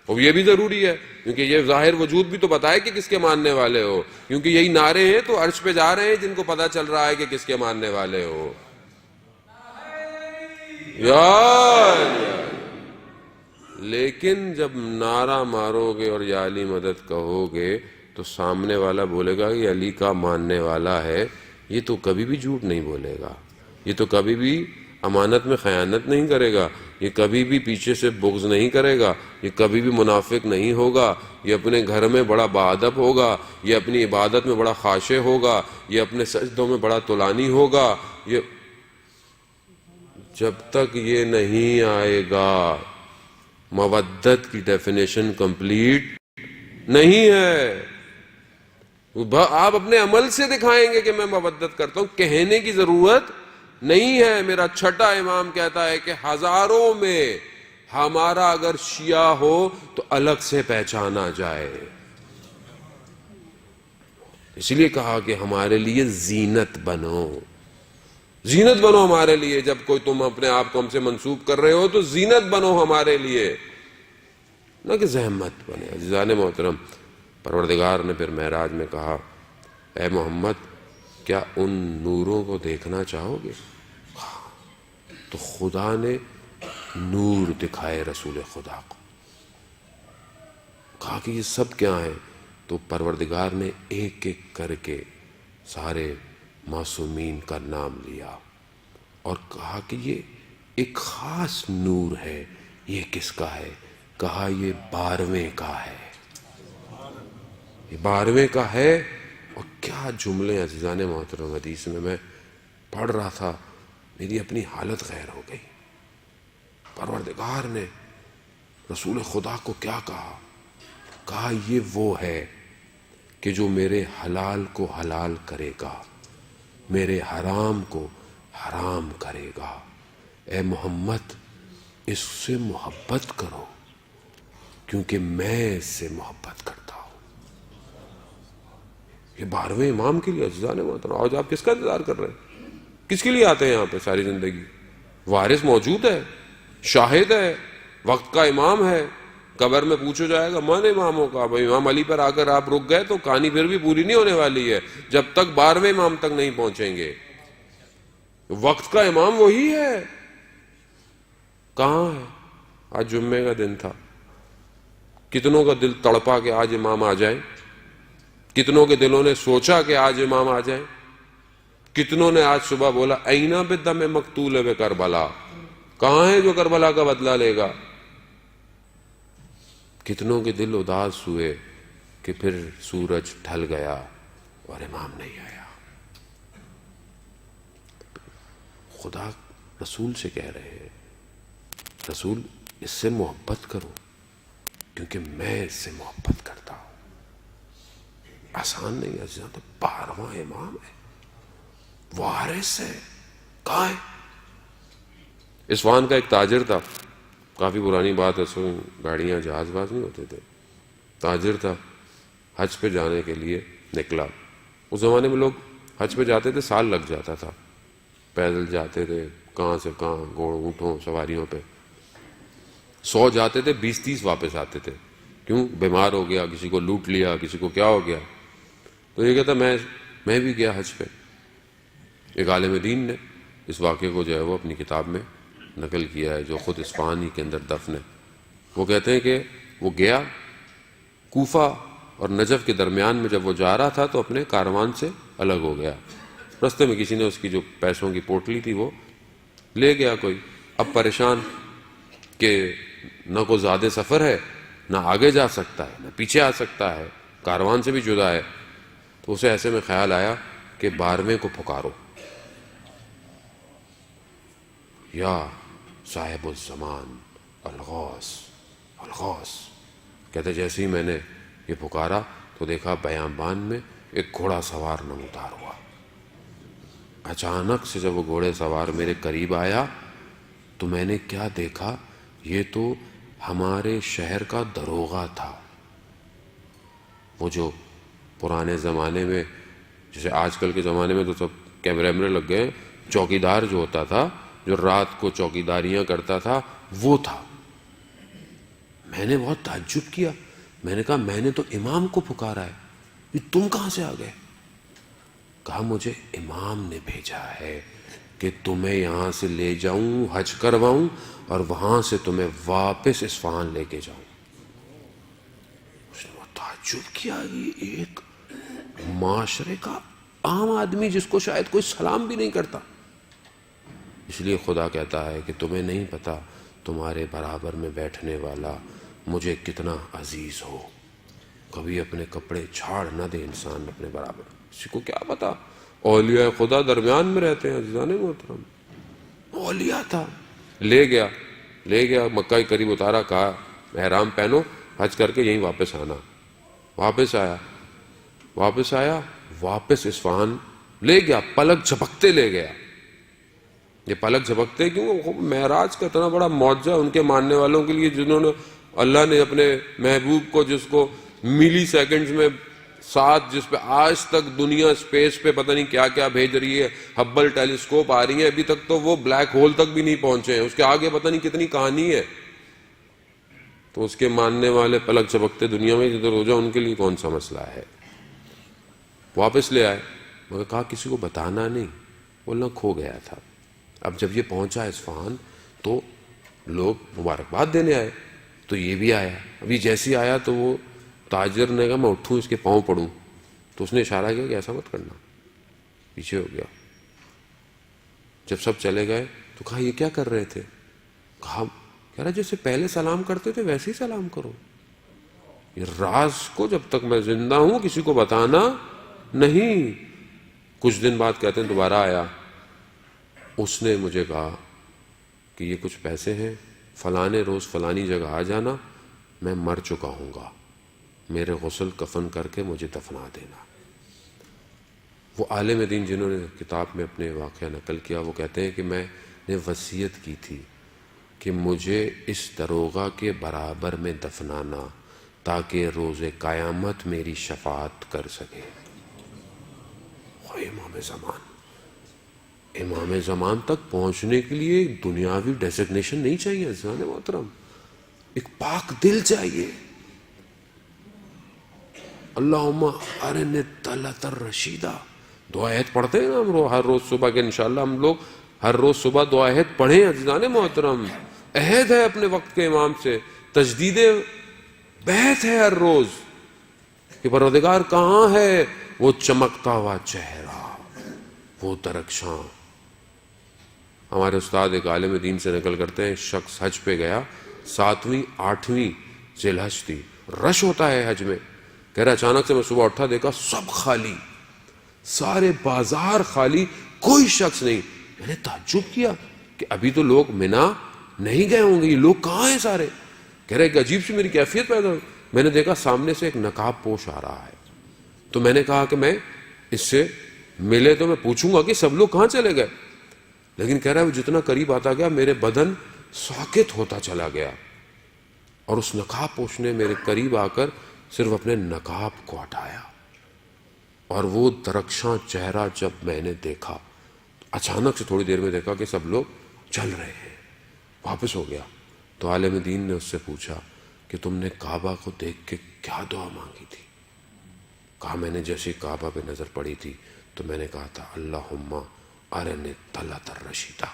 S2: اور یہ بھی ضروری ہے کیونکہ یہ ظاہر وجود بھی تو بتائے کہ کس کے ماننے والے ہو، کیونکہ یہی نعرے ہیں تو عرش پہ جا رہے ہیں جن کو پتا چل رہا ہے کہ کس کے ماننے والے ہو. لیکن جب نعرہ مارو گے اور یا علی مدد کہو گے تو سامنے والا بولے گا کہ علی کا ماننے والا ہے، یہ تو کبھی بھی جھوٹ نہیں بولے گا، یہ تو کبھی بھی امانت میں خیانت نہیں کرے گا، یہ کبھی بھی پیچھے سے بغض نہیں کرے گا، یہ کبھی بھی منافق نہیں ہوگا، یہ اپنے گھر میں بڑا باادب ہوگا، یہ اپنی عبادت میں بڑا خاشع ہوگا، یہ اپنے سجدوں میں بڑا طولانی ہوگا. یہ جب تک یہ نہیں آئے گا مودت کی ڈیفینیشن کمپلیٹ نہیں ہے. آپ اپنے عمل سے دکھائیں گے کہ میں مودت کرتا ہوں، کہنے کی ضرورت نہیں ہے. میرا چھٹا امام کہتا ہے کہ ہزاروں میں ہمارا اگر شیعہ ہو تو الگ سے پہچانا جائے. اس لیے کہا کہ ہمارے لیے زینت بنو، زینت بنو ہمارے لیے. جب کوئی تم اپنے آپ کو ہم سے منسوب کر رہے ہو تو زینت بنو ہمارے لیے، نہ کہ زحمت بنے. عزیزان محترم، پروردگار نے پھر معراج میں کہا اے محمد کیا ان نوروں کو دیکھنا چاہو گے؟ تو خدا نے نور دکھائے رسول خدا کو. کہا کہ یہ سب کیا ہیں؟ تو پروردگار نے ایک ایک کر کے سارے معصومین کا نام لیا اور کہا کہ یہ ایک خاص نور ہے. یہ کس کا ہے؟ کہا یہ 12ویں کا ہے، یہ 12ویں کا ہے. اور کیا جملے عزیزان محترم، حدیث میں پڑھ رہا تھا میری اپنی حالت غیر ہو گئی. پروردگار نے رسول خدا کو کیا کہا؟ کہا یہ وہ ہے کہ جو میرے حلال کو حلال کرے گا، میرے حرام کو حرام کرے گا. اے محمد اس سے محبت کرو کیونکہ میں اس سے محبت کرتا ہوں. یہ 12ویں امام کے لیے عزیزان محترم. آج آپ کس کا انتظار کر رہے ہیں؟ کس کے لیے آتے ہیں یہاں پہ ساری زندگی؟ وارث موجود ہے، شاہد ہے، وقت کا امام ہے. قبر میں پوچھو جائے گا من اماموں کا. بھائی امام علی پر آ کر آپ رک گئے تو کہانی پھر بھی پوری نہیں ہونے والی ہے جب تک 12ویں امام تک نہیں پہنچیں گے. وقت کا امام وہی ہے. کہاں ہے؟ آج جمعے کا دن تھا، کتنوں کا دل تڑپا کہ آج امام آ جائیں؟ کتنوں کے دلوں نے سوچا کہ آج امام آ جائیں؟ کتنوں نے آج صبح بولا اینا بدم مقتول بے کربلا، کہاں ہے جو کربلا کا بدلہ لے گا؟ کتنوں کے دل اداس ہوئے کہ پھر سورج ڈھل گیا اور امام نہیں آیا. خدا رسول سے کہہ رہے ہیں رسول اس سے محبت کرو کیونکہ میں اس سے محبت کرتا ہوں. آسان نہیں ہے، تو 12واں امام ہے، وارث ہے. کہاں ہے؟ اصفہان کا ایک تاجر تھا، کافی پرانی بات ہے، سو گاڑیاں جہاز باز نہیں ہوتے تھے. تاجر تھا، حج پہ جانے کے لیے نکلا. اس زمانے میں لوگ حج پہ جاتے تھے، سال لگ جاتا تھا، پیدل جاتے تھے، کہاں سے کہاں، گھوڑ اونٹوں سواریوں پہ. 100 جاتے تھے، 20-30 واپس آتے تھے. کیوں؟ بیمار ہو گیا، کسی کو لوٹ لیا، کسی کو کیا ہو گیا. تو یہ کہتا میں بھی گیا حج پہ. ایک عالم دین نے اس واقعے کو جو ہے وہ اپنی کتاب میں نقل کیا ہے، جو خود اصفہان ہی کے اندر دفن ہے. وہ کہتے ہیں کہ وہ گیا کوفہ اور نجف کے درمیان میں، جب وہ جا رہا تھا تو اپنے کاروان سے الگ ہو گیا. رستے میں کسی نے اس کی جو پیسوں کی پوٹلی تھی وہ لے گیا کوئی. اب پریشان کہ نہ کوئی زیادہ سفر ہے، نہ آگے جا سکتا ہے نہ پیچھے آ سکتا ہے، کاروان سے بھی جدا ہے. تو اسے ایسے میں خیال آیا کہ 12ویں کو پکارو، یا صاحب الزمان الغوث الغوث. کہتے جیسے ہی میں نے یہ پکارا تو دیکھا بیابان میں ایک گھوڑا سوار نمودار ہوا. اچانک سے جب وہ گھوڑے سوار میرے قریب آیا تو میں نے کیا دیکھا، یہ تو ہمارے شہر کا دروغہ تھا. وہ جو پرانے زمانے میں، جیسے آج کل کے زمانے میں تو سب کیمرے لگ گئے، چوکیدار جو ہوتا تھا، جو رات کو چوکیداریاں کرتا تھا، وہ تھا۔ میں نے بہت تعجب کیا، میں نے کہا میں نے تو امام کو پکارا ہے، یہ تم کہاں سے آ گئے؟ کہا مجھے امام نے بھیجا ہے کہ تمہیں یہاں سے لے جاؤں، حج کرواؤں، اور وہاں سے تمہیں واپس اصفہان لے کے جاؤں۔ اس نے بہت تعجب کیا، یہ ایک معاشرے کا عام آدمی جس کو شاید کوئی سلام بھی نہیں کرتا۔ اس لیے خدا کہتا ہے کہ تمہیں نہیں پتا تمہارے برابر میں بیٹھنے والا مجھے کتنا عزیز ہو۔ کبھی اپنے کپڑے چھاڑ نہ دے انسان اپنے برابر، کسی کو کیا پتا اولیاء خدا درمیان میں رہتے ہیں۔ عزیزان محترم، اولیاء تھا، لے گیا مکہ کے قریب اتارا، کہا احرام پہنو، حج کر کے یہیں واپس آنا۔ واپس آیا واپس اصفہان لے گیا، پلک جھپکتے لے گیا۔ یہ پلک جھپکتے کیوں؟ معراج کا اتنا بڑا معجزہ ان کے ماننے والوں کے لیے، جنہوں نے اللہ نے اپنے محبوب کو، جس کو ملی سیکنڈز میں ساتھ، جس پہ آج تک دنیا اسپیس پہ پتہ نہیں کیا کیا بھیج رہی ہے، ہبل ٹیلیسکوپ آ رہی ہیں، ابھی تک تو وہ بلیک ہول تک بھی نہیں پہنچے ہیں، اس کے آگے پتہ نہیں کتنی کہانی ہے۔ تو اس کے ماننے والے پلک جھپکتے دنیا میں جدھر ہو جائے، ان کے لیے کون سا مسئلہ ہے؟ واپس لے آئے، مگر کہا کسی کو بتانا نہیں، بولنا کھو گیا تھا۔ اب جب یہ پہنچا اصفہان تو لوگ مبارکباد دینے آئے، تو یہ بھی آیا۔ ابھی جیسی آیا تو وہ تاجر نے کہا میں اٹھوں اس کے پاؤں پڑوں، تو اس نے اشارہ کیا کہ ایسا مت کرنا، پیچھے ہو گیا۔ جب سب چلے گئے تو کہا یہ کیا کر رہے تھے؟ کہا کہہ رہا جیسے پہلے سلام کرتے تھے ویسے ہی سلام کرو، یہ راز کو جب تک میں زندہ ہوں کسی کو بتانا نہیں۔ کچھ دن بعد کہتے ہیں دوبارہ آیا، اس نے مجھے کہا کہ یہ کچھ پیسے ہیں، فلانے روز فلانی جگہ آ جانا، میں مر چکا ہوں گا، میرے غسل کفن کر کے مجھے دفنا دینا۔ وہ عالم دین جنہوں نے کتاب میں اپنے واقعہ نقل کیا، وہ کہتے ہیں کہ میں نے وصیت کی تھی کہ مجھے اس دروغہ کے برابر میں دفنانا تاکہ روز قیامت میری شفاعت کر سکے۔ امام زمان تک پہنچنے کے لیے دنیاوی ڈیزگنیشن نہیں چاہیے عزیزان محترم، ایک پاک دل چاہیے۔ اللہم ارنی الطلعۃ الرشیدہ، دعا عہد پڑھتے ہیں نا ہم ہر روز صبح کے، انشاءاللہ ہم لوگ ہر روز صبح دعا عہد پڑھیں عزیزان محترم۔ عہد ہے اپنے وقت کے امام سے، تجدید بیعت ہے ہر روز کہ پروردگار کہاں ہے وہ چمکتا ہوا چہرہ، وہ درخشاں۔ ہمارے استاد ایک عالم دین سے نقل کرتے ہیں، شخص حج پہ گیا، 7ویں 8ویں ذی الحج تھی، رش ہوتا ہے حج میں، کہہ رہا اچانک سے میں صبح اٹھا، دیکھا سب خالی، سارے بازار خالی، کوئی شخص نہیں۔ میں نے تعجب کیا کہ ابھی تو لوگ منا نہیں گئے ہوں گے، یہ لوگ کہاں ہیں سارے؟ کہہ رہے ایک عجیب سی میری کیفیت پیدا ہوئی، میں نے دیکھا سامنے سے ایک نقاب پوش آ رہا ہے، تو میں نے کہا کہ میں اس سے ملے تو میں پوچھوں گا کہ سب لوگ کہاں چلے گئے، لیکن کہہ رہا ہے وہ جتنا قریب آتا گیا میرے بدن ساکت ہوتا چلا گیا، اور اس نقاب پوش نے میرے قریب آ کر صرف اپنے نقاب کو ہٹایا، اور وہ درخشاں چہرہ جب میں نے دیکھا، اچانک سے تھوڑی دیر میں دیکھا کہ سب لوگ چل رہے ہیں، واپس ہو گیا۔ تو عالم دین نے اس سے پوچھا کہ تم نے کعبہ کو دیکھ کے کیا دعا مانگی تھی؟ کہا میں نے جیسے کعبہ پہ نظر پڑی تھی تو میں نے کہا تھا اللہم ارنی الطلعۃ الرشیدہ،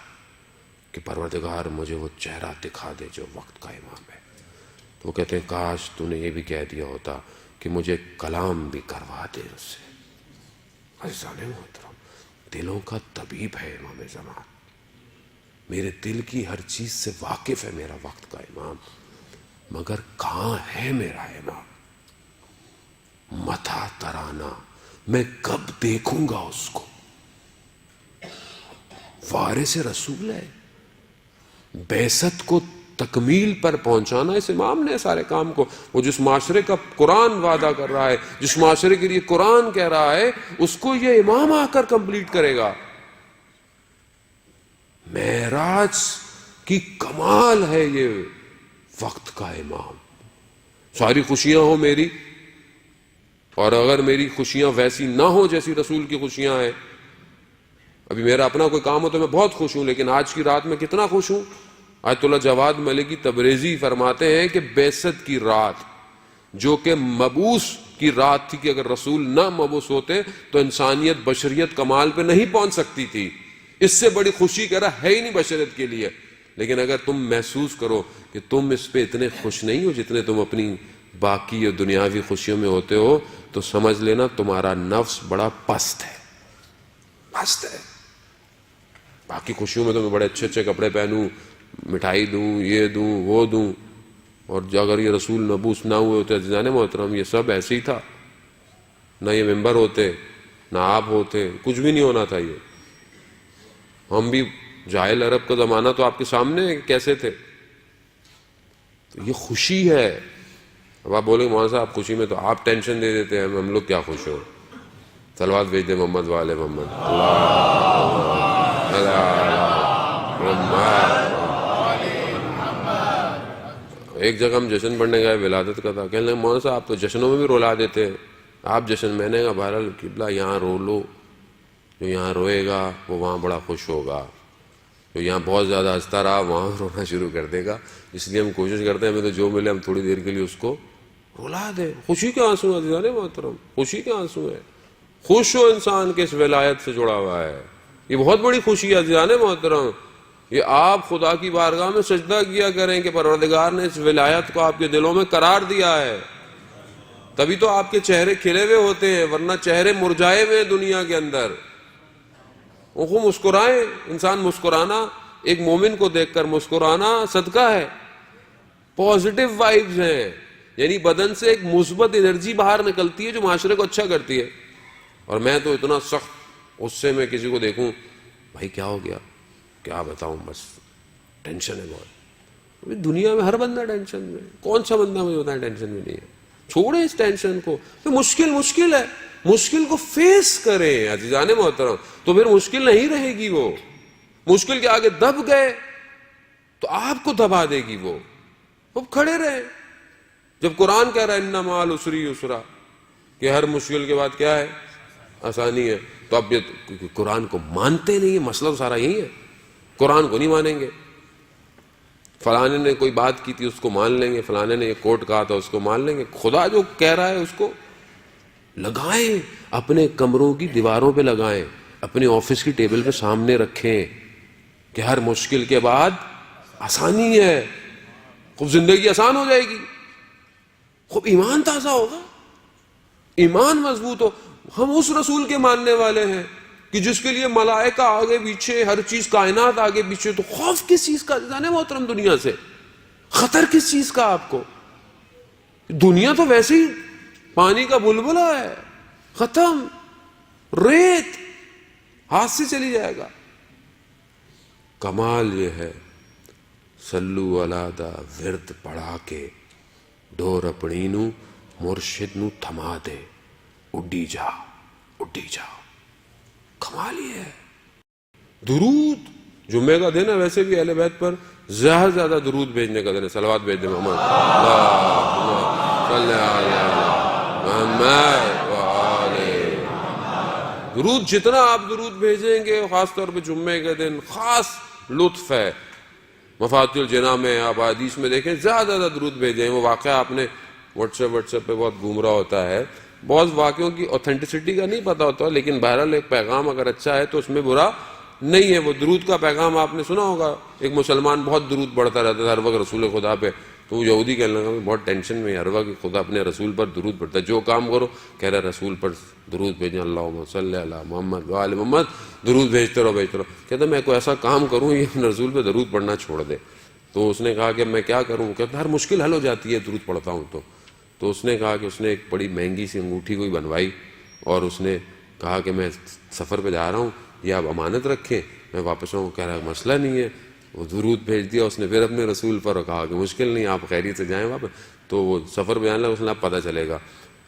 S2: کہ پروردگار مجھے وہ چہرہ دکھا دے جو وقت کا امام ہے۔ تو وہ کہتے ہیں کاش تو نے یہ بھی کہہ دیا ہوتا کہ مجھے کلام بھی کروا دے اس سے۔ عزیزان محترم، دلوں کا طبیب ہے امام زمان، میرے دل کی ہر چیز سے واقف ہے میرا وقت کا امام، مگر کہاں ہے میرا امام؟ متى ترانا، میں کب دیکھوں گا اس کو؟ وارث رسول ہے، بعثت کو تکمیل پر پہنچانا اس امام نے سارے کام کو۔ وہ جس معاشرے کا قرآن وعدہ کر رہا ہے، جس معاشرے کے لیے قرآن کہہ رہا ہے، اس کو یہ امام آ کر کمپلیٹ کرے گا۔ معراج کی کمال ہے یہ وقت کا امام۔ ساری خوشیاں ہو میری، اور اگر میری خوشیاں ویسی نہ ہوں جیسی رسول کی خوشیاں ہیں، ابھی میرا اپنا کوئی کام ہو تو میں بہت خوش ہوں، لیکن آج کی رات میں کتنا خوش ہوں؟ آیت اللہ جواد ملکی تبریزی فرماتے ہیں کہ بعثت کی رات جو کہ مبعوث کی رات تھی، کہ اگر رسول نہ مبعوث ہوتے تو انسانیت بشریت کمال پہ نہیں پہنچ سکتی تھی، اس سے بڑی خوشی کہہ رہا ہے ہی نہیں بشریت کے لیے۔ لیکن اگر تم محسوس کرو کہ تم اس پہ اتنے خوش نہیں ہو جتنے تم اپنی باقی اور دنیاوی خوشیوں میں ہوتے ہو، تو سمجھ لینا تمہارا نفس بڑا پست ہے، پست ہے۔ باقی خوشیوں میں تو میں بڑے اچھے اچھے کپڑے پہنوں، مٹھائی دوں، یہ دوں، وہ دوں، اور اگر یہ رسول مبعوث نہ ہوئے ہوتے عزیزان محترم، یہ سب ایسے ہی تھا، نہ یہ ممبر ہوتے، نہ آپ ہوتے، کچھ بھی نہیں ہونا تھا۔ یہ ہم بھی جاہل عرب کا زمانہ تو آپ کے سامنے کیسے تھے۔ تو یہ خوشی ہے۔ اب آپ بولیں مولانا صاحب خوشی میں تو آپ ٹینشن دے دیتے ہیں، ہم لوگ کیا خوش ہو۔ صلوات بھیج دیں محمد والے محمد، ایک جگہ ہم جشن پڑھنے گئے، ولادت کا تھا، کہنے لگے مولانا صاحب آپ تو جشنوں میں بھی رلا دیتے ہیں، آپ جشن، میں نے کہا بہرحال قبلہ یہاں رو لو، جو یہاں روئے گا وہ وہاں بڑا خوش ہوگا، جو یہاں بہت زیادہ ہنستا رہا وہاں رونا شروع کر دے گا، اس لیے ہم کوشش کرتے ہیں ہمیں تو جو ملے ہم تھوڑی دیر کے لیے اس کو رلا دیں۔ خوشی کے آنسو عزیزان محترم، خوشی کے آنسو ہے۔ خوش ہو انسان کے اس ولایت سے جڑا ہوا ہے، یہ بہت بڑی خوشی ہے عزیزان محترم۔ یہ آپ خدا کی بارگاہ میں سجدہ کیا کریں کہ پروردگار نے اس ولایت کو آپ کے دلوں میں قرار دیا ہے، تبھی تو آپ کے چہرے کھلے ہوئے ہوتے ہیں، ورنہ چہرے مرجھائے ہوئے ہیں دنیا کے اندر۔ وہ مسکرائیں، انسان مسکرانا، ایک مومن کو دیکھ کر مسکرانا صدقہ ہے، پازیٹیو وائبز ہیں، یعنی بدن سے ایک مثبت انرجی باہر نکلتی ہے جو معاشرے کو اچھا کرتی ہے۔ اور میں تو اتنا سخت غصے میں کسی کو دیکھوں، بھائی کیا ہو گیا، کیا بتاؤں، بس ٹینشن ہے بہت۔ دنیا میں ہر بندہ ٹینشن میں، کون سا بندہ مجھے بتائیں ٹینشن میں نہیں ہے؟ چھوڑیں اس ٹینشن کو، مشکل ہے، مشکل کو فیس کریں عزیزان محترم، تو پھر مشکل نہیں رہے گی۔ وہ مشکل کے آگے دب گئے تو آپ کو دبا دے گی وہ، اب کھڑے رہیں۔ جب قرآن کہہ رہا ہے ان مع العسر یسرا، کہ ہر مشکل کے بعد کیا ہے، آسانی ہے، تو اب یہ قرآن کو مانتے نہیں ہیں، مسئلہ سارا یہی ہے، قرآن کو نہیں مانیں گے۔ فلانے نے کوئی بات کی تھی اس کو مان لیں گے، فلانے نے یہ کوٹ کہا تھا اس کو مان لیں گے، خدا جو کہہ رہا ہے اس کو لگائیں، اپنے کمروں کی دیواروں پہ لگائیں، اپنے آفس کی ٹیبل پہ سامنے رکھیں کہ ہر مشکل کے بعد آسانی ہے، خوب زندگی آسان ہو جائے گی، خوب ایمان تازہ ہوگا، ایمان مضبوط ہو۔ ہم اس رسول کے ماننے والے ہیں کہ جس کے لیے ملائکہ آگے پیچھے، ہر چیز کائنات آگے پیچھے، تو خوف کس چیز کا جانے محترم دنیا سے؟ خطر کس چیز کا آپ کو؟ دنیا تو ویسے ہی پانی کا بلبلہ ہے، ختم، ریت ہاتھ سے چلی جائے گا۔ کمال یہ ہے سلو علی دا ورد پڑھا کے ڈور اپنی نو مرشد نو تھما دے، اڈی جا اڈی جا، کمال یہ ہے۔ درود جمعے کا دن ہے، ویسے بھی اہل بیت پر زیادہ سے زیادہ درود بھیجنے کا دن ہے، صلوات بھیج دیں محمد صلی محمد وآلہ۔ درود جتنا آپ درود بھیجیں گے، خاص طور پہ جمعے کے دن خاص لطف ہے۔ مفاتیح الجناح میں آپ حدیث میں دیکھیں زیادہ زیادہ درود بھیجیں۔ وہ واقعہ آپ نے واٹس ایپ پہ بہت گھوم رہا ہوتا ہے، بہت واقعوں کی اوتھینٹسٹی کا نہیں پتا ہوتا، لیکن بہرحال ایک پیغام اگر اچھا ہے تو اس میں برا نہیں ہے۔ وہ درود کا پیغام آپ نے سنا ہوگا، ایک مسلمان بہت درود پڑھتا رہتا تھا ہر وقت رسول خدا پہ، تو وہ یہودی کہنے لگا بہت ٹینشن میں ہر وقت خدا اپنے رسول پر درود پڑھتا ہے، جو کام کرو کہہ رہا رسول پر درود بھیجیں، اللہم صلی علی محمد وآل محمد، درود بھیجتے رہو بھیجتے رہو۔ کہتا میں کوئی ایسا کام کروں یہ اپنے رسول پہ درود پڑھنا چھوڑ دے۔ تو اس نے کہا کہ میں کیا کروں؟ کہتا ہر مشکل حل ہو جاتی ہے درود پڑھتا ہوں تو اس نے کہا کہ اس نے ایک بڑی مہنگی سی انگوٹھی کوئی بنوائی، اور اس نے کہا کہ میں سفر پہ جا رہا ہوں، یہ آپ امانت رکھیں، میں واپس آؤں۔ کہہ رہا مسئلہ نہیں ہے، وہ درود بھیج دیا اس نے پھر اپنے رسول پر، اور کہا کہ مشکل نہیں، آپ خیریت سے جائیں واپس۔ تو وہ سفر پہ جانے لگا، اس نے اب پتہ چلے گا۔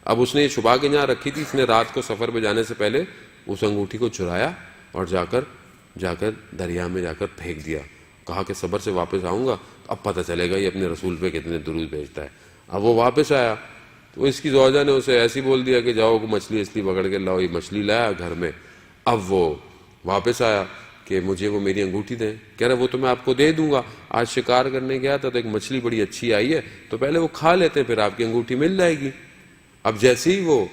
S2: اب اس نے یہ چھپا کے جہاں رکھی تھی، اس نے رات کو سفر پہ جانے سے پہلے اس انگوٹھی کو چرایا اور جا کر دریا میں جا کر پھینک دیا۔ کہا کہ صبر سے واپس آؤں گا اب پتہ چلے گا یہ اپنے رسول پہ کتنے درود بھیجتا ہے۔ اب وہ واپس آیا تو اس کی زوجہ نے اسے ایسی بول دیا کہ جاؤ مچھلی اس لیے پکڑ کے لاؤ. یہ مچھلی لایا گھر میں. اب وہ واپس آیا کہ مجھے وہ میری انگوٹھی دیں. کہہ رہا وہ تو میں آپ کو دے دوں گا, آج شکار کرنے گیا تھا تو ایک مچھلی بڑی اچھی آئی ہے, تو پہلے وہ کھا لیتے ہیں پھر آپ کی انگوٹھی مل جائے گی. اب جیسے ہی وہ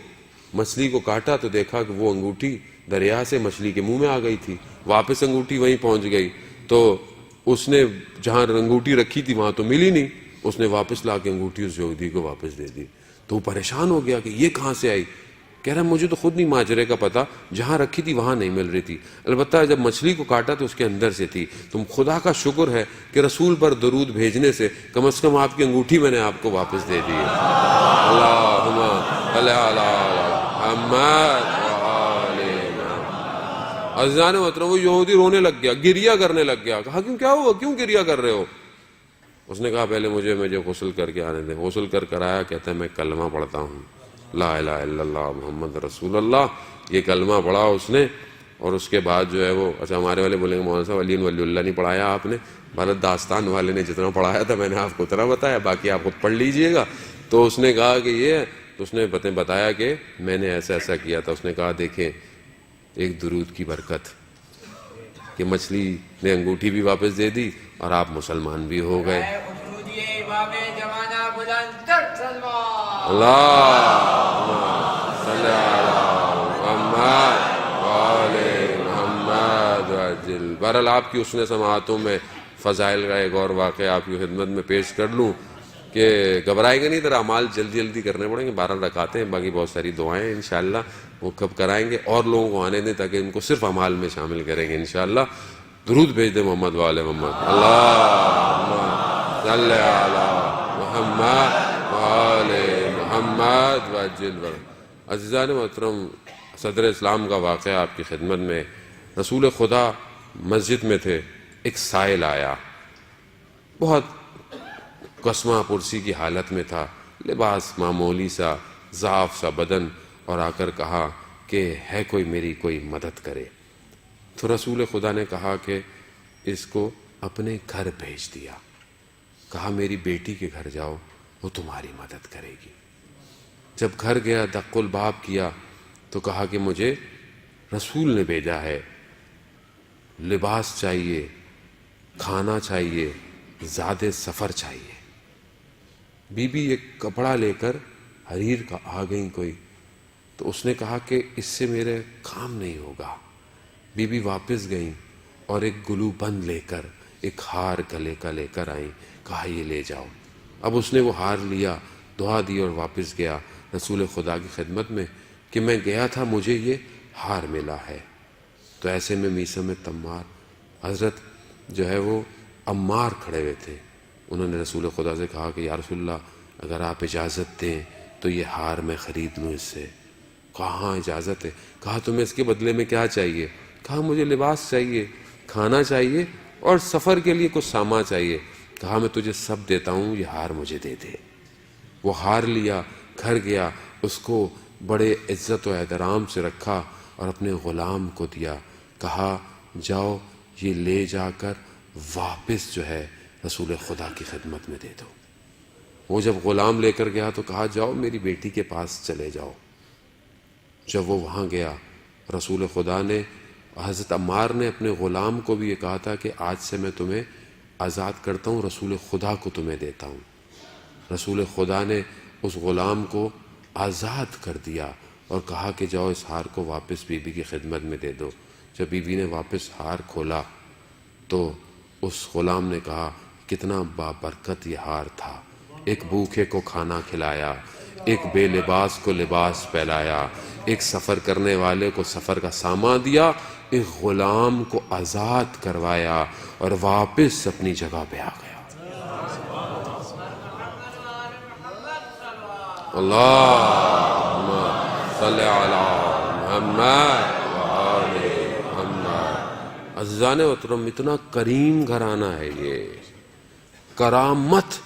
S2: مچھلی کو کاٹا تو دیکھا کہ وہ انگوٹھی دریا سے مچھلی کے منہ میں آ گئی تھی. واپس انگوٹھی وہیں پہنچ گئی, تو اس نے جہاں انگوٹھی رکھی تھی وہاں تو ملی نہیں. اس نے واپس لا کے انگوٹھی اس یہودی کو واپس دے دی. تو وہ پریشان ہو گیا کہ یہ کہاں سے آئی. کہہ رہا مجھے تو خود نہیں ماجرے کا پتا, جہاں رکھی تھی وہاں نہیں مل رہی تھی, البتہ جب مچھلی کو کاٹا تو اس کے اندر سے تھی. تم خدا کا شکر ہے کہ رسول پر درود بھیجنے سے کم از کم آپ کی انگوٹھی میں نے آپ کو واپس دے دی. اللہم صلی علی محمد عزیزان محترم. وہ یہودی رونے لگ گیا, گریہ کرنے لگ گیا. کہا کیا ہوا, کیوں گریہ کر رہے ہو؟ اس نے کہا پہلے مجھے غسل کر کے آنے دیں. غسل کر آیا, کہتا ہے میں کلمہ پڑھتا ہوں, لا الہ الا اللہ محمد رسول اللہ. یہ کلمہ پڑھا اس نے, اور اس کے بعد جو ہے وہ, اچھا ہمارے والے بولیں گے مولانا صاحب علی ولی اللہ نہیں پڑھایا آپ نے. بھارت داستان والے نے جتنا پڑھایا تھا میں نے آپ کو اتنا بتایا, باقی آپ خود پڑھ لیجئے گا. تو اس نے کہا کہ یہ ہے, تو اس نے بتایا کہ میں نے ایسا کیا تھا. اس نے کہا دیکھیں ایک درود کی برکت کہ مچھلی نے انگوٹھی بھی واپس دے دی اور آپ مسلمان بھی ہو گئے. اللہم صلی علی محمد وآل محمد وعجل. بہرحال آپ کی حسن سماعتوں میں فضائل کا ایک اور واقعہ آپ کی خدمت میں پیش کر لوں کہ گھبرائے گا نہیں, ذرا اعمال جلدی کرنے پڑیں گے. 12 رکعتیں ہیں, باقی بہت ساری دعائیں ہیں انشاءاللہ وہ کب کرائیں گے, اور لوگوں کو آنے دیں تاکہ ان کو صرف اعمال میں شامل کریں گے انشاءاللہ. درود بھیج دیں محمد وآل محمد. اللہم صلی علی محمد وآل محمد وعجل. عزیزان محترم, صدر اسلام کا واقعہ آپ کی خدمت میں. رسول خدا مسجد میں تھے, ایک سائل آیا, بہت قسمہ پرسی کی حالت میں تھا, لباس معمولی سا, ضعف سا بدن, اور آ کر کہا کہ ہے کوئی مدد کرے. تو رسول خدا نے کہا کہ اس کو اپنے گھر بھیج دیا. کہا میری بیٹی کے گھر جاؤ, وہ تمہاری مدد کرے گی. جب گھر گیا دق الباب کیا تو کہا کہ مجھے رسول نے بھیجا ہے, لباس چاہیے, کھانا چاہیے, زیادہ سفر چاہیے. بی بی ایک کپڑا لے کر حریر کا آ گئی کوئی, تو اس نے کہا کہ اس سے میرے کام نہیں ہوگا. بی بی واپس گئیں اور ایک گلو بند لے کر ایک ہار گلے کا لے کر آئیں. کہا یہ لے جاؤ. اب اس نے وہ ہار لیا, دعا دی اور واپس گیا رسول خدا کی خدمت میں کہ میں گیا تھا, مجھے یہ ہار ملا ہے. تو ایسے میں میسم تمار حضرت جو ہے وہ عمار کھڑے ہوئے تھے. انہوں نے رسول خدا سے کہا کہ یا رسول اللہ اگر آپ اجازت دیں تو یہ ہار میں خرید لوں اس سے. کہا ہاں اجازت ہے. کہا تمہیں اس کے بدلے میں کیا چاہیے؟ کہا مجھے لباس چاہیے, کھانا چاہیے, اور سفر کے لیے کچھ سامان چاہیے. کہا میں تجھے سب دیتا ہوں, یہ ہار مجھے دے دے. وہ ہار لیا, گھر گیا, اس کو بڑے عزت و احترام سے رکھا اور اپنے غلام کو دیا. کہا جاؤ یہ لے جا کر واپس جو ہے رسول خدا کی خدمت میں دے دو. وہ جب غلام لے کر گیا تو کہا جاؤ میری بیٹی کے پاس چلے جاؤ. جب وہ وہاں گیا رسول خدا نے, حضرت عمار نے اپنے غلام کو بھی یہ کہا تھا کہ آج سے میں تمہیں آزاد کرتا ہوں, رسول خدا کو تمہیں دیتا ہوں. رسول خدا نے اس غلام کو آزاد کر دیا اور کہا کہ جاؤ اس ہار کو واپس بی بی کی خدمت میں دے دو. جب بی بی نے واپس ہار کھولا تو اس غلام نے کہا کتنا بابرکت یہ ہار تھا. ایک بھوکے کو کھانا کھلایا, ایک بے لباس کو لباس پہنایا, ایک سفر کرنے والے کو سفر کا سامان دیا, ایک غلام کو آزاد کروایا اور واپس اپنی جگہ پہ آ گیا. اللہم صلی علی محمد وآل محمد. عزیزان محترم, اتنا کریم گھرانہ ہے یہ, کرامت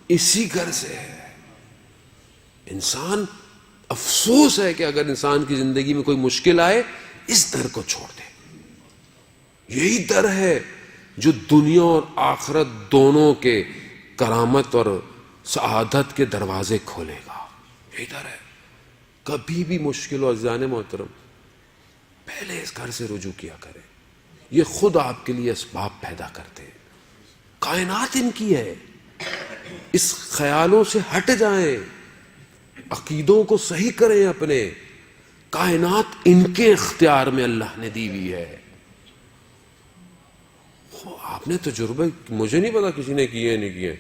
S2: اسی گھر سے ہے. انسان افسوس ہے کہ اگر انسان کی زندگی میں کوئی مشکل آئے اس در کو چھوڑ دے. یہی در ہے جو دنیا اور آخرت دونوں کے کرامت اور سعادت کے دروازے کھولے گا. ادھر ہے. کبھی بھی مشکل ہو عزیزان محترم پہلے اس گھر سے رجوع کیا کریں. یہ خود آپ کے لیے اسباب پیدا کرتے ہیں. کائنات ان کی ہے. اس خیالوں سے ہٹ جائیں, عقیدوں کو صحیح کریں اپنے. کائنات ان کے اختیار میں اللہ نے دی ہوئی ہے. آپ نے تجربے, مجھے نہیں پتا کسی نے کیے نہیں کیے,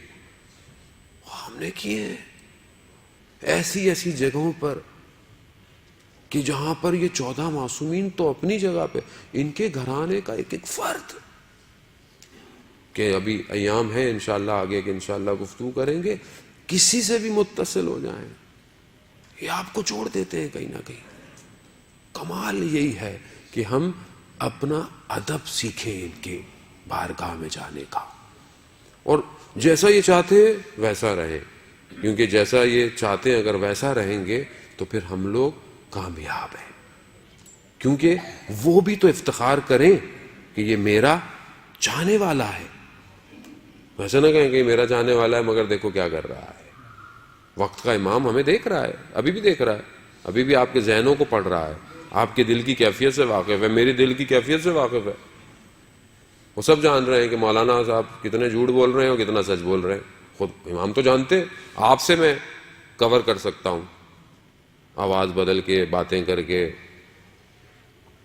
S2: ہم نے کیے ہیں ایسی ایسی جگہوں پر کہ جہاں پر یہ 14 معصومین تو اپنی جگہ پہ, ان کے گھرانے کا ایک ایک فرد, کہ ابھی ایام ہے انشاءاللہ آگے کہ انشاءاللہ گفتگو کریں گے, کسی سے بھی متصل ہو جائیں یہ آپ کو چھوڑ دیتے ہیں کہیں نہ کہیں. کمال یہی ہے کہ ہم اپنا ادب سیکھیں ان کے بارگاہ میں جانے کا, اور جیسا یہ چاہتے ہیں ویسا رہیں, کیونکہ جیسا یہ چاہتے ہیں اگر ویسا رہیں گے تو پھر ہم لوگ کامیاب ہیں. کیونکہ وہ بھی تو افتخار کریں کہ یہ میرا چاہنے والا ہے. ویسا نہ کہیں کہ میرا چاہنے والا ہے مگر دیکھو کیا کر رہا ہے. وقت کا امام ہمیں دیکھ رہا ہے, ابھی بھی دیکھ رہا ہے, ابھی بھی آپ کے ذہنوں کو پڑھ رہا ہے, آپ کے دل کی کیفیت سے واقف ہے, میری دل کی کیفیت سے واقف ہے. وہ سب جان رہے ہیں کہ مولانا صاحب کتنے جھوٹ بول رہے ہیں اور کتنا سچ بول رہے ہیں. خود امام تو جانتے, آپ سے میں کور کر سکتا ہوں آواز بدل کے باتیں کر کے,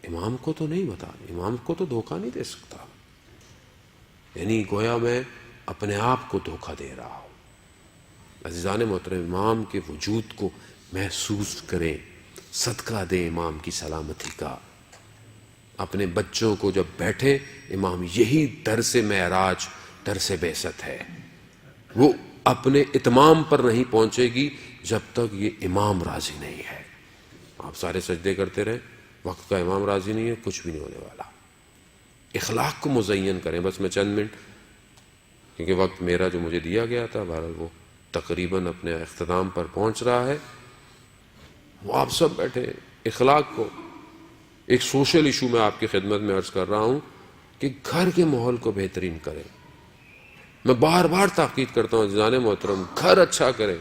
S2: امام کو تو نہیں بتا, امام کو تو دھوکہ نہیں دے سکتا. یعنی گویا میں اپنے آپ کو دھوکہ دے رہا ہوں. عزیزان محترم امام کے وجود کو محسوس کریں, صدقہ دیں امام کی سلامتی کا. اپنے بچوں کو جب بیٹھے, امام یہی درس معراج درس بعثت ہے. وہ اپنے اتمام پر نہیں پہنچے گی جب تک یہ امام راضی نہیں ہے. آپ سارے سجدے کرتے رہیں, وقت کا امام راضی نہیں ہے, کچھ بھی نہیں ہونے والا. اخلاق کو مزین کریں. بس میں چند منٹ, کیونکہ وقت میرا جو مجھے دیا گیا تھا بہرحال وہ تقریباً اپنے اختتام پر پہنچ رہا ہے. وہ آپ سب بیٹھے اخلاق کو, ایک سوشل ایشو میں آپ کی خدمت میں عرض کر رہا ہوں کہ گھر کے ماحول کو بہترین کریں. میں بار بار تاکید کرتا ہوں عزیزان محترم, گھر اچھا کریں,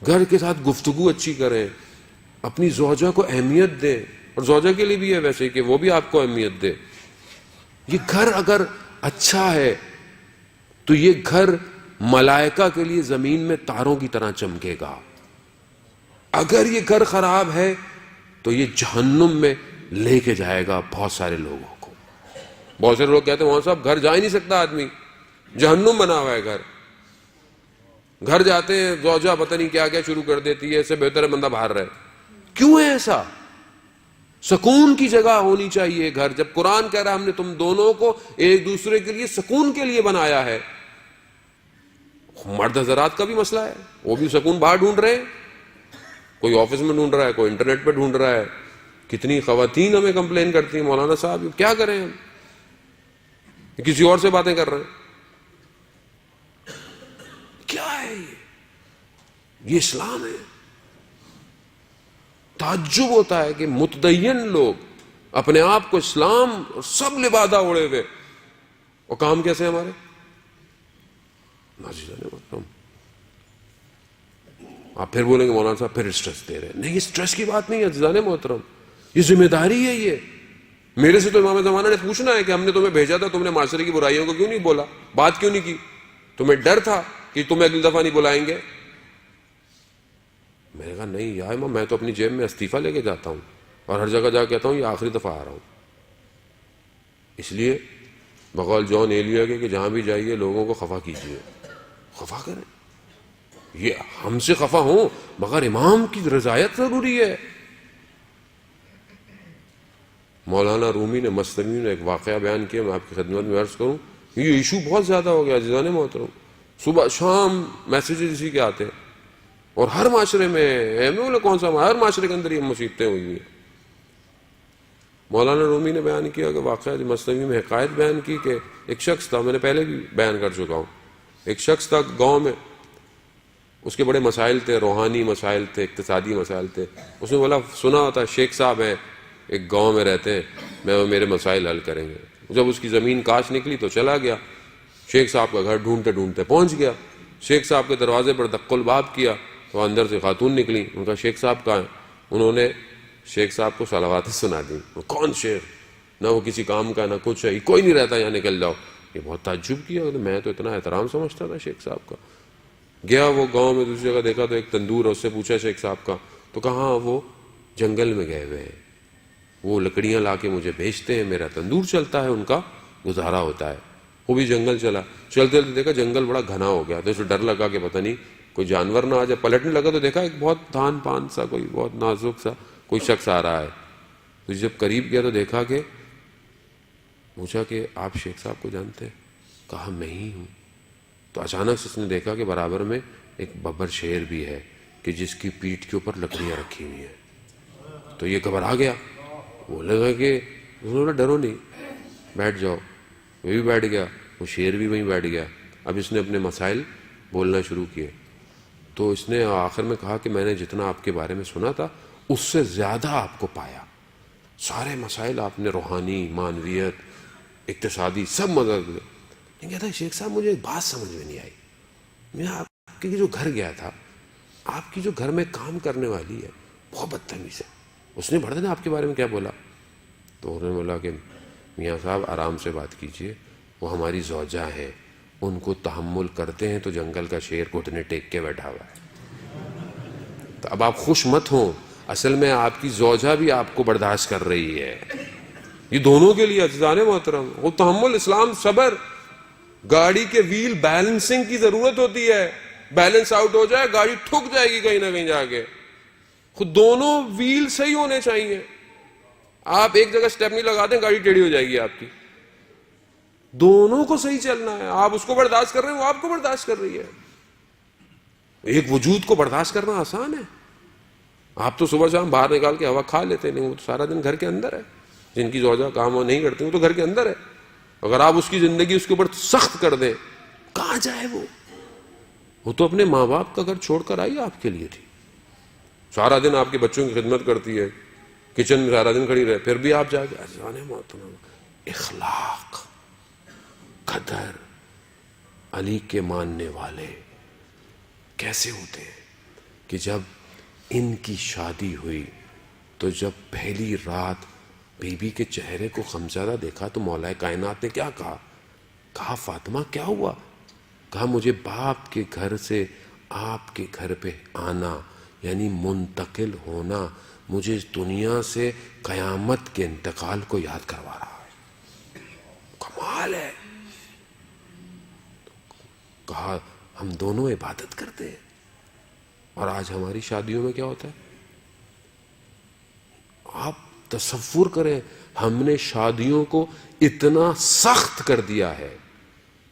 S2: گھر کے ساتھ گفتگو اچھی کریں, اپنی زوجہ کو اہمیت دیں, اور زوجہ کے لیے بھی ہے ویسے کہ وہ بھی آپ کو اہمیت دے. یہ گھر اگر اچھا ہے تو یہ گھر ملائکہ کے لیے زمین میں تاروں کی طرح چمکے گا. اگر یہ گھر خراب ہے تو یہ جہنم میں لے کے جائے گا بہت سارے لوگوں کو. بہت سارے لوگ کہتے ہیں وہاں صاحب گھر جا ہی نہیں سکتا آدمی, جہنم بنا ہوا ہے گھر. گھر جاتے ہیں زوجہ پتہ نہیں کیا کیا شروع کر دیتی ہے, اس سے بہتر ہے بندہ باہر رہے. کیوں ہے ایسا؟ سکون کی جگہ ہونی چاہیے گھر. جب قرآن کہہ رہا ہے ہم نے تم دونوں کو ایک دوسرے کے لیے سکون کے لیے بنایا ہے. مرد حضرات کا بھی مسئلہ ہے, وہ بھی سکون باہر ڈھونڈ رہے ہیں, کوئی آفس میں ڈھونڈ رہا ہے, کوئی انٹرنیٹ پہ ڈھونڈ رہا ہے. کتنی خواتین ہمیں کمپلین کرتی ہیں مولانا صاحب کیا کریں ہم, کسی اور سے باتیں کر رہے ہیں. کیا ہے یہ اسلام ہے؟ تعجب ہوتا ہے کہ متدین لوگ اپنے آپ کو اسلام اور سب لبادہ اوڑے ہوئے, اور کام کیسے ہمارے آپ پھر بولیں گے مولانا صاحب پھر اسٹریس دے رہے ہیں. نہیں, اسٹریس کی بات نہیں ہے عزیزان محترم, یہ ذمہ داری ہے. یہ میرے سے تو امام زمانہ نے پوچھنا ہے کہ ہم نے تمہیں بھیجا تھا, تم نے معاشرے کی برائیوں کو کیوں نہیں بولا, بات کیوں نہیں کی, تمہیں ڈر تھا کہ تمہیں اگلی دفعہ نہیں بلائیں گے. میں نے کہا نہیں یا امام, میں تو اپنی جیب میں استعفیٰ لے کے جاتا ہوں اور ہر جگہ جا کے کہتا ہوں یہ آخری دفعہ آ رہا ہوں. اس لیے بقول جان ایلیا کے کہ جہاں بھی جائیے لوگوں کو خفا کیجیے, خفا کریں. یہ ہم سے خفا ہوں مگر امام کی رضایت ضروری ہے. مولانا رومی نے مصنوی نے ایک واقعہ بیان کیا, میں آپ کی خدمت میں عرض کروں. یہ ایشو بہت زیادہ ہو گیا عزیزان محترم, صبح شام میسیجز اسی کے آتے ہیں, اور ہر معاشرے میں بولے کون سا, ہر معاشرے کے اندر یہ مصیبتیں ہوئی ہوئی ہیں. مولانا رومی نے بیان کیا کہ واقعہ مصنوی میں حکایت بیان کی کہ ایک شخص تھا, میں نے پہلے بھی بیان کر چکا ہوں, ایک شخص تھا گاؤں میں, اس کے بڑے مسائل تھے, روحانی مسائل تھے, اقتصادی مسائل تھے. اس نے بولا سنا ہوتا شیخ صاحب ہیں ایک گاؤں میں رہتے ہیں, میں میرے مسائل حل کریں گے. جب اس کی زمین کاش نکلی تو چلا گیا, شیخ صاحب کا گھر ڈھونڈتے ڈھونڈتے پہنچ گیا. شیخ صاحب کے دروازے پر دق الباب کیا, تو اندر سے خاتون نکلی، ان کا شیخ صاحب کہاں ہیں؟ انہوں نے شیخ صاحب کو صلوات سنا دی. کون شیخ؟ نہ وہ کسی کام کا نہ کچھ ہے، کوئی نہیں رہتا یہاں، نکل جاؤ. یہ بہت تعجب کیا، میں تو اتنا احترام سمجھتا تھا شیخ صاحب کا. گیا وہ گاؤں میں، دوسری جگہ دیکھا تو ایک تندور ہے، اس سے پوچھا شیخ صاحب کا، تو کہاں وہ جنگل میں گئے ہوئے ہیں، وہ لکڑیاں لا کے مجھے بھیجتے ہیں، میرا تندور چلتا ہے، ان کا گزارا ہوتا ہے. وہ بھی جنگل چلا، چلتے چلتے دیکھا جنگل بڑا گھنا ہو گیا، تو اسے ڈر لگا کہ پتہ نہیں کوئی جانور نہ آ جائے. پلٹنے لگا تو دیکھا ایک بہت دھان پان سا، کوئی بہت نازک سا کوئی شخص آ رہا ہے. تو جب قریب گیا تو دیکھا کہ، پوچھا کہ آپ شیخ صاحب کو جانتے ہیں؟ کہا میں ہی ہوں. تو اچانک سے اس نے دیکھا کہ برابر میں ایک ببر شیر بھی ہے کہ جس کی پیٹھ کے اوپر لکڑیاں رکھی ہوئی ہیں. تو یہ گھبرا گیا، وہ لگا کہ ڈرو نہیں، بیٹھ جاؤ. وہ بھی بیٹھ گیا، وہ شیر بھی وہیں بیٹھ گیا. اب اس نے اپنے مسائل بولنا شروع کیے. تو اس نے آخر میں کہا کہ میں نے جتنا آپ کے بارے میں سنا تھا اس سے زیادہ آپ کو پایا، سارے مسائل آپ نے روحانی، معنویت، اقتصادی سب مدد دے. لیکن کہتا ہے شیخ صاحب مجھے ایک بات سمجھ میں نہیں آئی، میں آپ کے جو گھر گیا تھا، آپ کی جو گھر میں کام کرنے والی ہے بہت بدتمیز ہے، اس نے بڑے نے آپ کے بارے میں کیا بولا؟ تو انہوں نے بولا کہ میاں صاحب آرام سے بات کیجئے، وہ ہماری زوجہ ہیں، ان کو تحمل کرتے ہیں تو جنگل کا شیر گھٹنے ٹیک کے بیٹھا ہوا ہے. تو اب آپ خوش مت ہوں، اصل میں آپ کی زوجہ بھی آپ کو برداشت کر رہی ہے. یہ دونوں کے لیے عزیزان محترم، وہ تحمل، اسلام، صبر. گاڑی کے ویل بیلنسنگ کی ضرورت ہوتی ہے، بیلنس آؤٹ ہو جائے گاڑی ٹھک جائے گی کہیں نہ کہیں جا کے. خود دونوں ویل صحیح ہونے چاہیے. آپ ایک جگہ سٹیپ نہیں لگا دیں گاڑی ٹیڑھی ہو جائے گی آپ کی. دونوں کو صحیح چلنا ہے. آپ اس کو برداشت کر رہے ہیں، وہ آپ کو برداشت کر رہی ہے. ایک وجود کو برداشت کرنا آسان ہے. آپ تو صبح شام باہر نکال کے ہوا کھا لیتے ہیں، وہ تو سارا دن گھر کے اندر ہے. جن کی زوجہ کام وہ نہیں کرتی وہ تو گھر کے اندر ہے. اگر آپ اس کی زندگی اس کے اوپر سخت کر دیں، کہاں جائے وہ تو اپنے ماں باپ کا گھر چھوڑ کر آئی آپ کے لیے تھی. سارا دن آپ کے بچوں کی خدمت کرتی ہے، کچن میں سارا دن کھڑی رہے، پھر بھی آپ جا کے اخلاق، قدر، علی کے ماننے والے کیسے ہوتے ہیں کہ جب ان کی شادی ہوئی تو جب پہلی رات بی بی کے چہرے کو غمزدہ دیکھا تو مولا کائنات نے کیا کہا؟ کہا فاطمہ کیا ہوا؟ کہا مجھے باپ کے گھر سے آپ کے گھر پہ آنا یعنی منتقل ہونا مجھے اس دنیا سے قیامت کے انتقال کو یاد کروا رہا ہے. کمال ہے. کہا ہم دونوں عبادت کرتے ہیں اور آج ہماری شادیوں میں کیا ہوتا ہے؟ آپ تصور کریں، ہم نے شادیوں کو اتنا سخت کر دیا ہے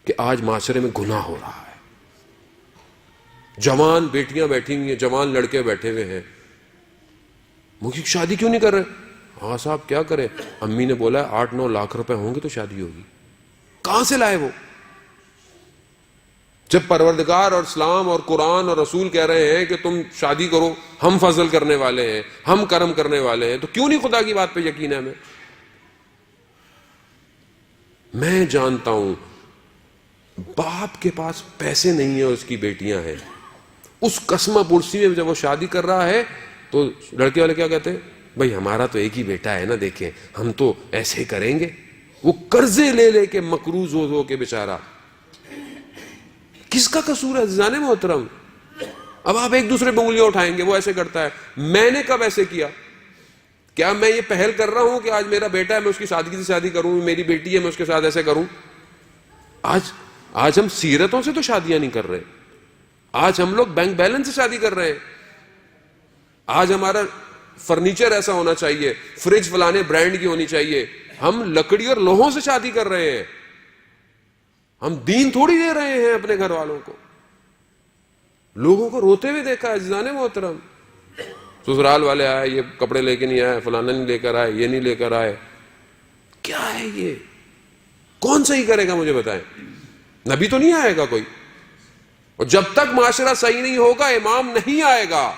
S2: کہ آج معاشرے میں گناہ ہو رہا ہے. جوان بیٹیاں بیٹھی ہوئی ہیں، جوان لڑکے بیٹھے ہوئے ہیں، مجھے شادی کیوں نہیں کر رہے؟ ہاں صاحب کیا کرے، امی نے بولا ہے 8-9 لاکھ روپے ہوں گے تو شادی ہوگی. کہاں سے لائے وہ؟ جب پروردگار اور اسلام اور قرآن اور رسول کہہ رہے ہیں کہ تم شادی کرو، ہم فضل کرنے والے ہیں، ہم کرم کرنے والے ہیں، تو کیوں نہیں خدا کی بات پہ یقین ہے ہمیں؟ میں جانتا ہوں باپ کے پاس پیسے نہیں ہیں، اس کی بیٹیاں ہیں، اس قسمہ پرسی میں جب وہ شادی کر رہا ہے تو لڑکے والے کیا کہتے ہیں؟ بھائی ہمارا تو ایک ہی بیٹا ہے نا، دیکھیں ہم تو ایسے کریں گے. وہ قرضے لے لے کے مقروض ہو کے بیچارہ. کس کا قصور ہے عزیزان محترم؟ اب آپ ایک دوسرے پہ انگلیاں اٹھائیں گے، وہ ایسے کرتا ہے، میں نے کب ایسے کیا؟ کیا میں یہ پہل کر رہا ہوں کہ آج میرا بیٹا ہے میں اس کی سادگی سے شادی کروں، میری بیٹی ہے میں اس کے ساتھ ایسے کروں؟ آج ہم سیرتوں سے تو شادیاں نہیں کر رہے، آج ہم لوگ بینک بیلنس سے شادی کر رہے ہیں. آج ہمارا فرنیچر ایسا ہونا چاہیے، فریج فلانے برانڈ کی ہونی چاہیے. ہم لکڑی اور لوہوں سے شادی کر رہے ہیں. ہم دین تھوڑی دے رہے ہیں اپنے گھر والوں کو. لوگوں کو روتے ہوئے دیکھا ہے عزیزان محترم، سسرال والے آئے، یہ کپڑے لے کے نہیں آئے، فلانا نہیں لے کر آئے، یہ نہیں لے کر آئے. کیا ہے یہ؟ کون صحیح کرے گا مجھے بتائیں؟ نبی تو نہیں آئے گا کوئی، اور جب تک معاشرہ صحیح نہیں ہوگا امام نہیں آئے گا،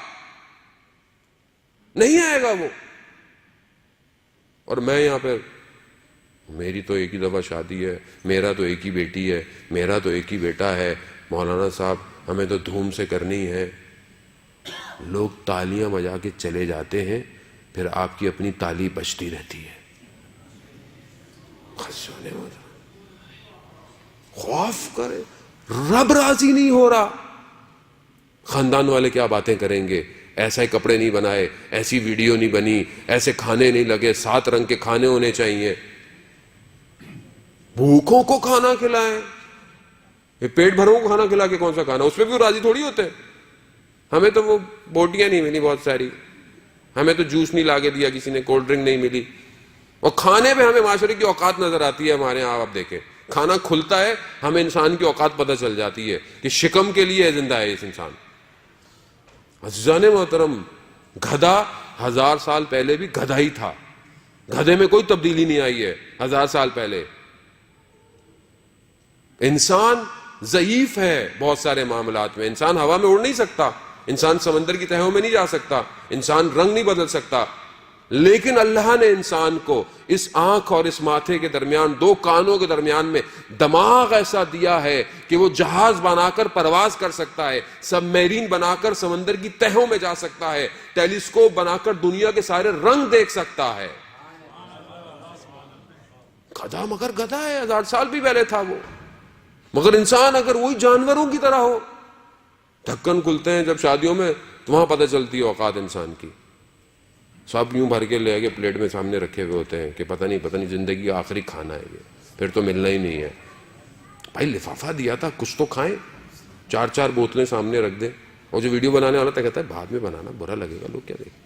S2: نہیں آئے گا وہ. اور میں یہاں پہ میری تو ایک ہی دفعہ شادی ہے، میرا تو ایک ہی بیٹی ہے، میرا تو ایک ہی بیٹا ہے، مولانا صاحب ہمیں تو دھوم سے کرنی ہے. لوگ تالیاں بجا کے چلے جاتے ہیں، پھر آپ کی اپنی تالی بجتی رہتی ہے. خوف کرے، رب راضی نہیں ہو رہا. خاندان والے کیا باتیں کریں گے، ایسے کپڑے نہیں بنائے، ایسی ویڈیو نہیں بنی، ایسے کھانے نہیں لگے، 7 رنگ کے کھانے ہونے چاہیے. بھوکوں کو کھانا کھلائیں. یہ پیٹ بھروں کو کھانا کھلا کے کون سا کھانا، اس پہ بھی راضی تھوڑی ہوتے ہیں. ہمیں تو وہ بوٹیاں نہیں ملی بہت ساری، ہمیں تو جوس نہیں لاگے دیا کسی نے، کولڈ ڈرنک نہیں ملی. اور کھانے پہ ہمیں معاشرے کی اوقات نظر آتی ہے. ہمارے یہاں آپ دیکھیں کھانا کھلتا ہے، ہمیں انسان کی اوقات پتہ چل جاتی ہے کہ شکم کے لیے زندہ ہے اس انسان. عزیزان محترم، گدھا 1000 سال پہلے بھی گدھا ہی تھا. گدھے میں کوئی تبدیلی نہیں آئی ہے 1000 سال پہلے. انسان ضعیف ہے بہت سارے معاملات میں. انسان ہوا میں اڑ نہیں سکتا، انسان سمندر کی تہوں میں نہیں جا سکتا، انسان رنگ نہیں بدل سکتا. لیکن اللہ نے انسان کو اس آنکھ اور اس ماتھے کے درمیان، 2 کانوں کے درمیان میں دماغ ایسا دیا ہے کہ وہ جہاز بنا کر پرواز کر سکتا ہے، سب میرین بنا کر سمندر کی تہوں میں جا سکتا ہے، ٹیلیسکوپ بنا کر دنیا کے سارے رنگ دیکھ سکتا ہے. گدھا مگر گدھا ہے، 1000 سال بھی پہلے تھا وہ. مگر انسان اگر وہی جانوروں کی طرح ہو. ڈھکن کھلتے ہیں جب شادیوں میں تو وہاں پتہ چلتی ہے اوقات انسان کی. سب یوں بھر کے لے کے پلیٹ میں سامنے رکھے ہوئے ہوتے ہیں کہ پتہ نہیں زندگی کا آخری کھانا ہے یہ، پھر تو ملنا ہی نہیں ہے. بھائی لفافہ دیا تھا، کچھ تو کھائیں. 4 بوتلیں سامنے رکھ دیں. اور جو ویڈیو بنانے والا تھا کہتا ہے بعد میں بنانا، برا لگے گا، لوگ کیا دیکھیں.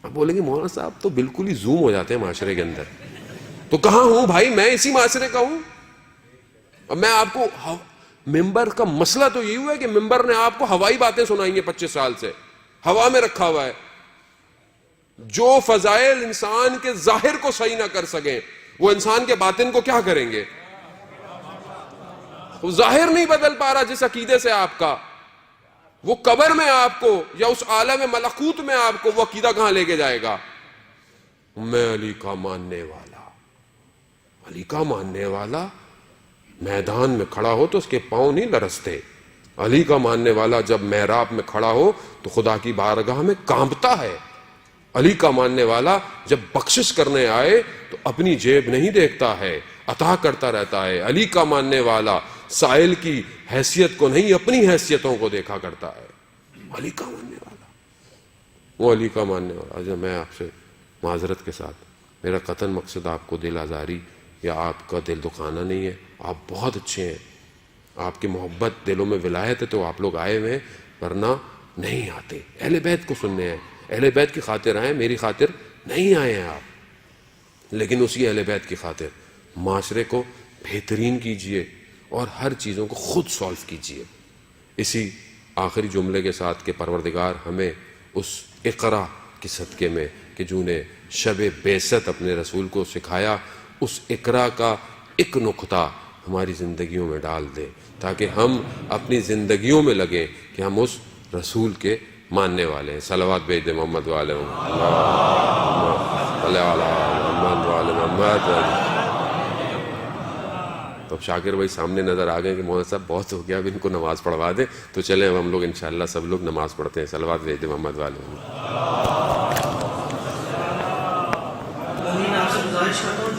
S2: اب بولیں گے مولانا صاحب تو بالکل ہی زوم ہو جاتے ہیں معاشرے کے اندر. تو کہاں ہوں بھائی، میں اسی معاشرے کا ہوں. اب میں آپ کو ممبر کا مسئلہ تو یہ ہوا ہے کہ ممبر نے آپ کو ہوائی باتیں سنائیں گے 25 سال سے، ہوا میں رکھا ہوا ہے. جو فضائل انسان کے ظاہر کو صحیح نہ کر سکیں وہ انسان کے باطن کو کیا کریں گے. وہ ظاہر نہیں بدل پا رہا جس عقیدے سے آپ کا، وہ قبر میں آپ کو یا اس عالم ملکوت میں آپ کو وہ عقیدہ کہاں لے کے جائے گا. میں علی کا ماننے والا، علی کا ماننے والا میدان میں کھڑا ہو تو اس کے پاؤں نہیں لرزتے. علی کا ماننے والا جب محراب میں کھڑا ہو تو خدا کی بارگاہ میں کانپتا ہے. علی کا ماننے والا جب بخشش کرنے آئے تو اپنی جیب نہیں دیکھتا ہے، عطا کرتا رہتا ہے. علی کا ماننے والا سائل کی حیثیت کو نہیں اپنی حیثیتوں کو دیکھا کرتا ہے. علی کا ماننے والا، وہ علی کا ماننے والا. آج میں آپ سے معذرت کے ساتھ، میرا قطعاً مقصد آپ کو دل آزاری یا آپ کا دل دکھانا نہیں ہے. آپ بہت اچھے ہیں، آپ کی محبت دلوں میں ولایت ہے تو آپ لوگ آئے ہوئے ہیں، ورنہ نہیں آتے. اہل بیت کو سننے ہیں، اہل بیت کی خاطر آئے، میری خاطر نہیں آئے ہیں آپ. لیکن اسی اہل بیت کی خاطر معاشرے کو بہترین کیجئے اور ہر چیزوں کو خود سولف کیجئے. اسی آخری جملے کے ساتھ کہ پروردگار ہمیں اس اقرا کے صدقے میں کہ جنہوں نے شب بعثت اپنے رسول کو سکھایا، اس اقرا کا ایک نقطہ ہماری زندگیوں میں ڈال دے تاکہ ہم اپنی زندگیوں میں لگیں کہ ہم اس رسول کے ماننے والے ہیں. صلوات بھیج دیں محمد والے محمد. تو اب شاکر بھائی سامنے نظر آ گئے کہ مولانا صاحب بہت ہو گیا، اب ان کو نماز پڑھوا دیں. تو چلیں اب ہم لوگ انشاءاللہ سب لوگ نماز پڑھتے ہیں. صلوات بھیج دیں محمد والے.
S4: آپ سے گزارش کرتا ہوں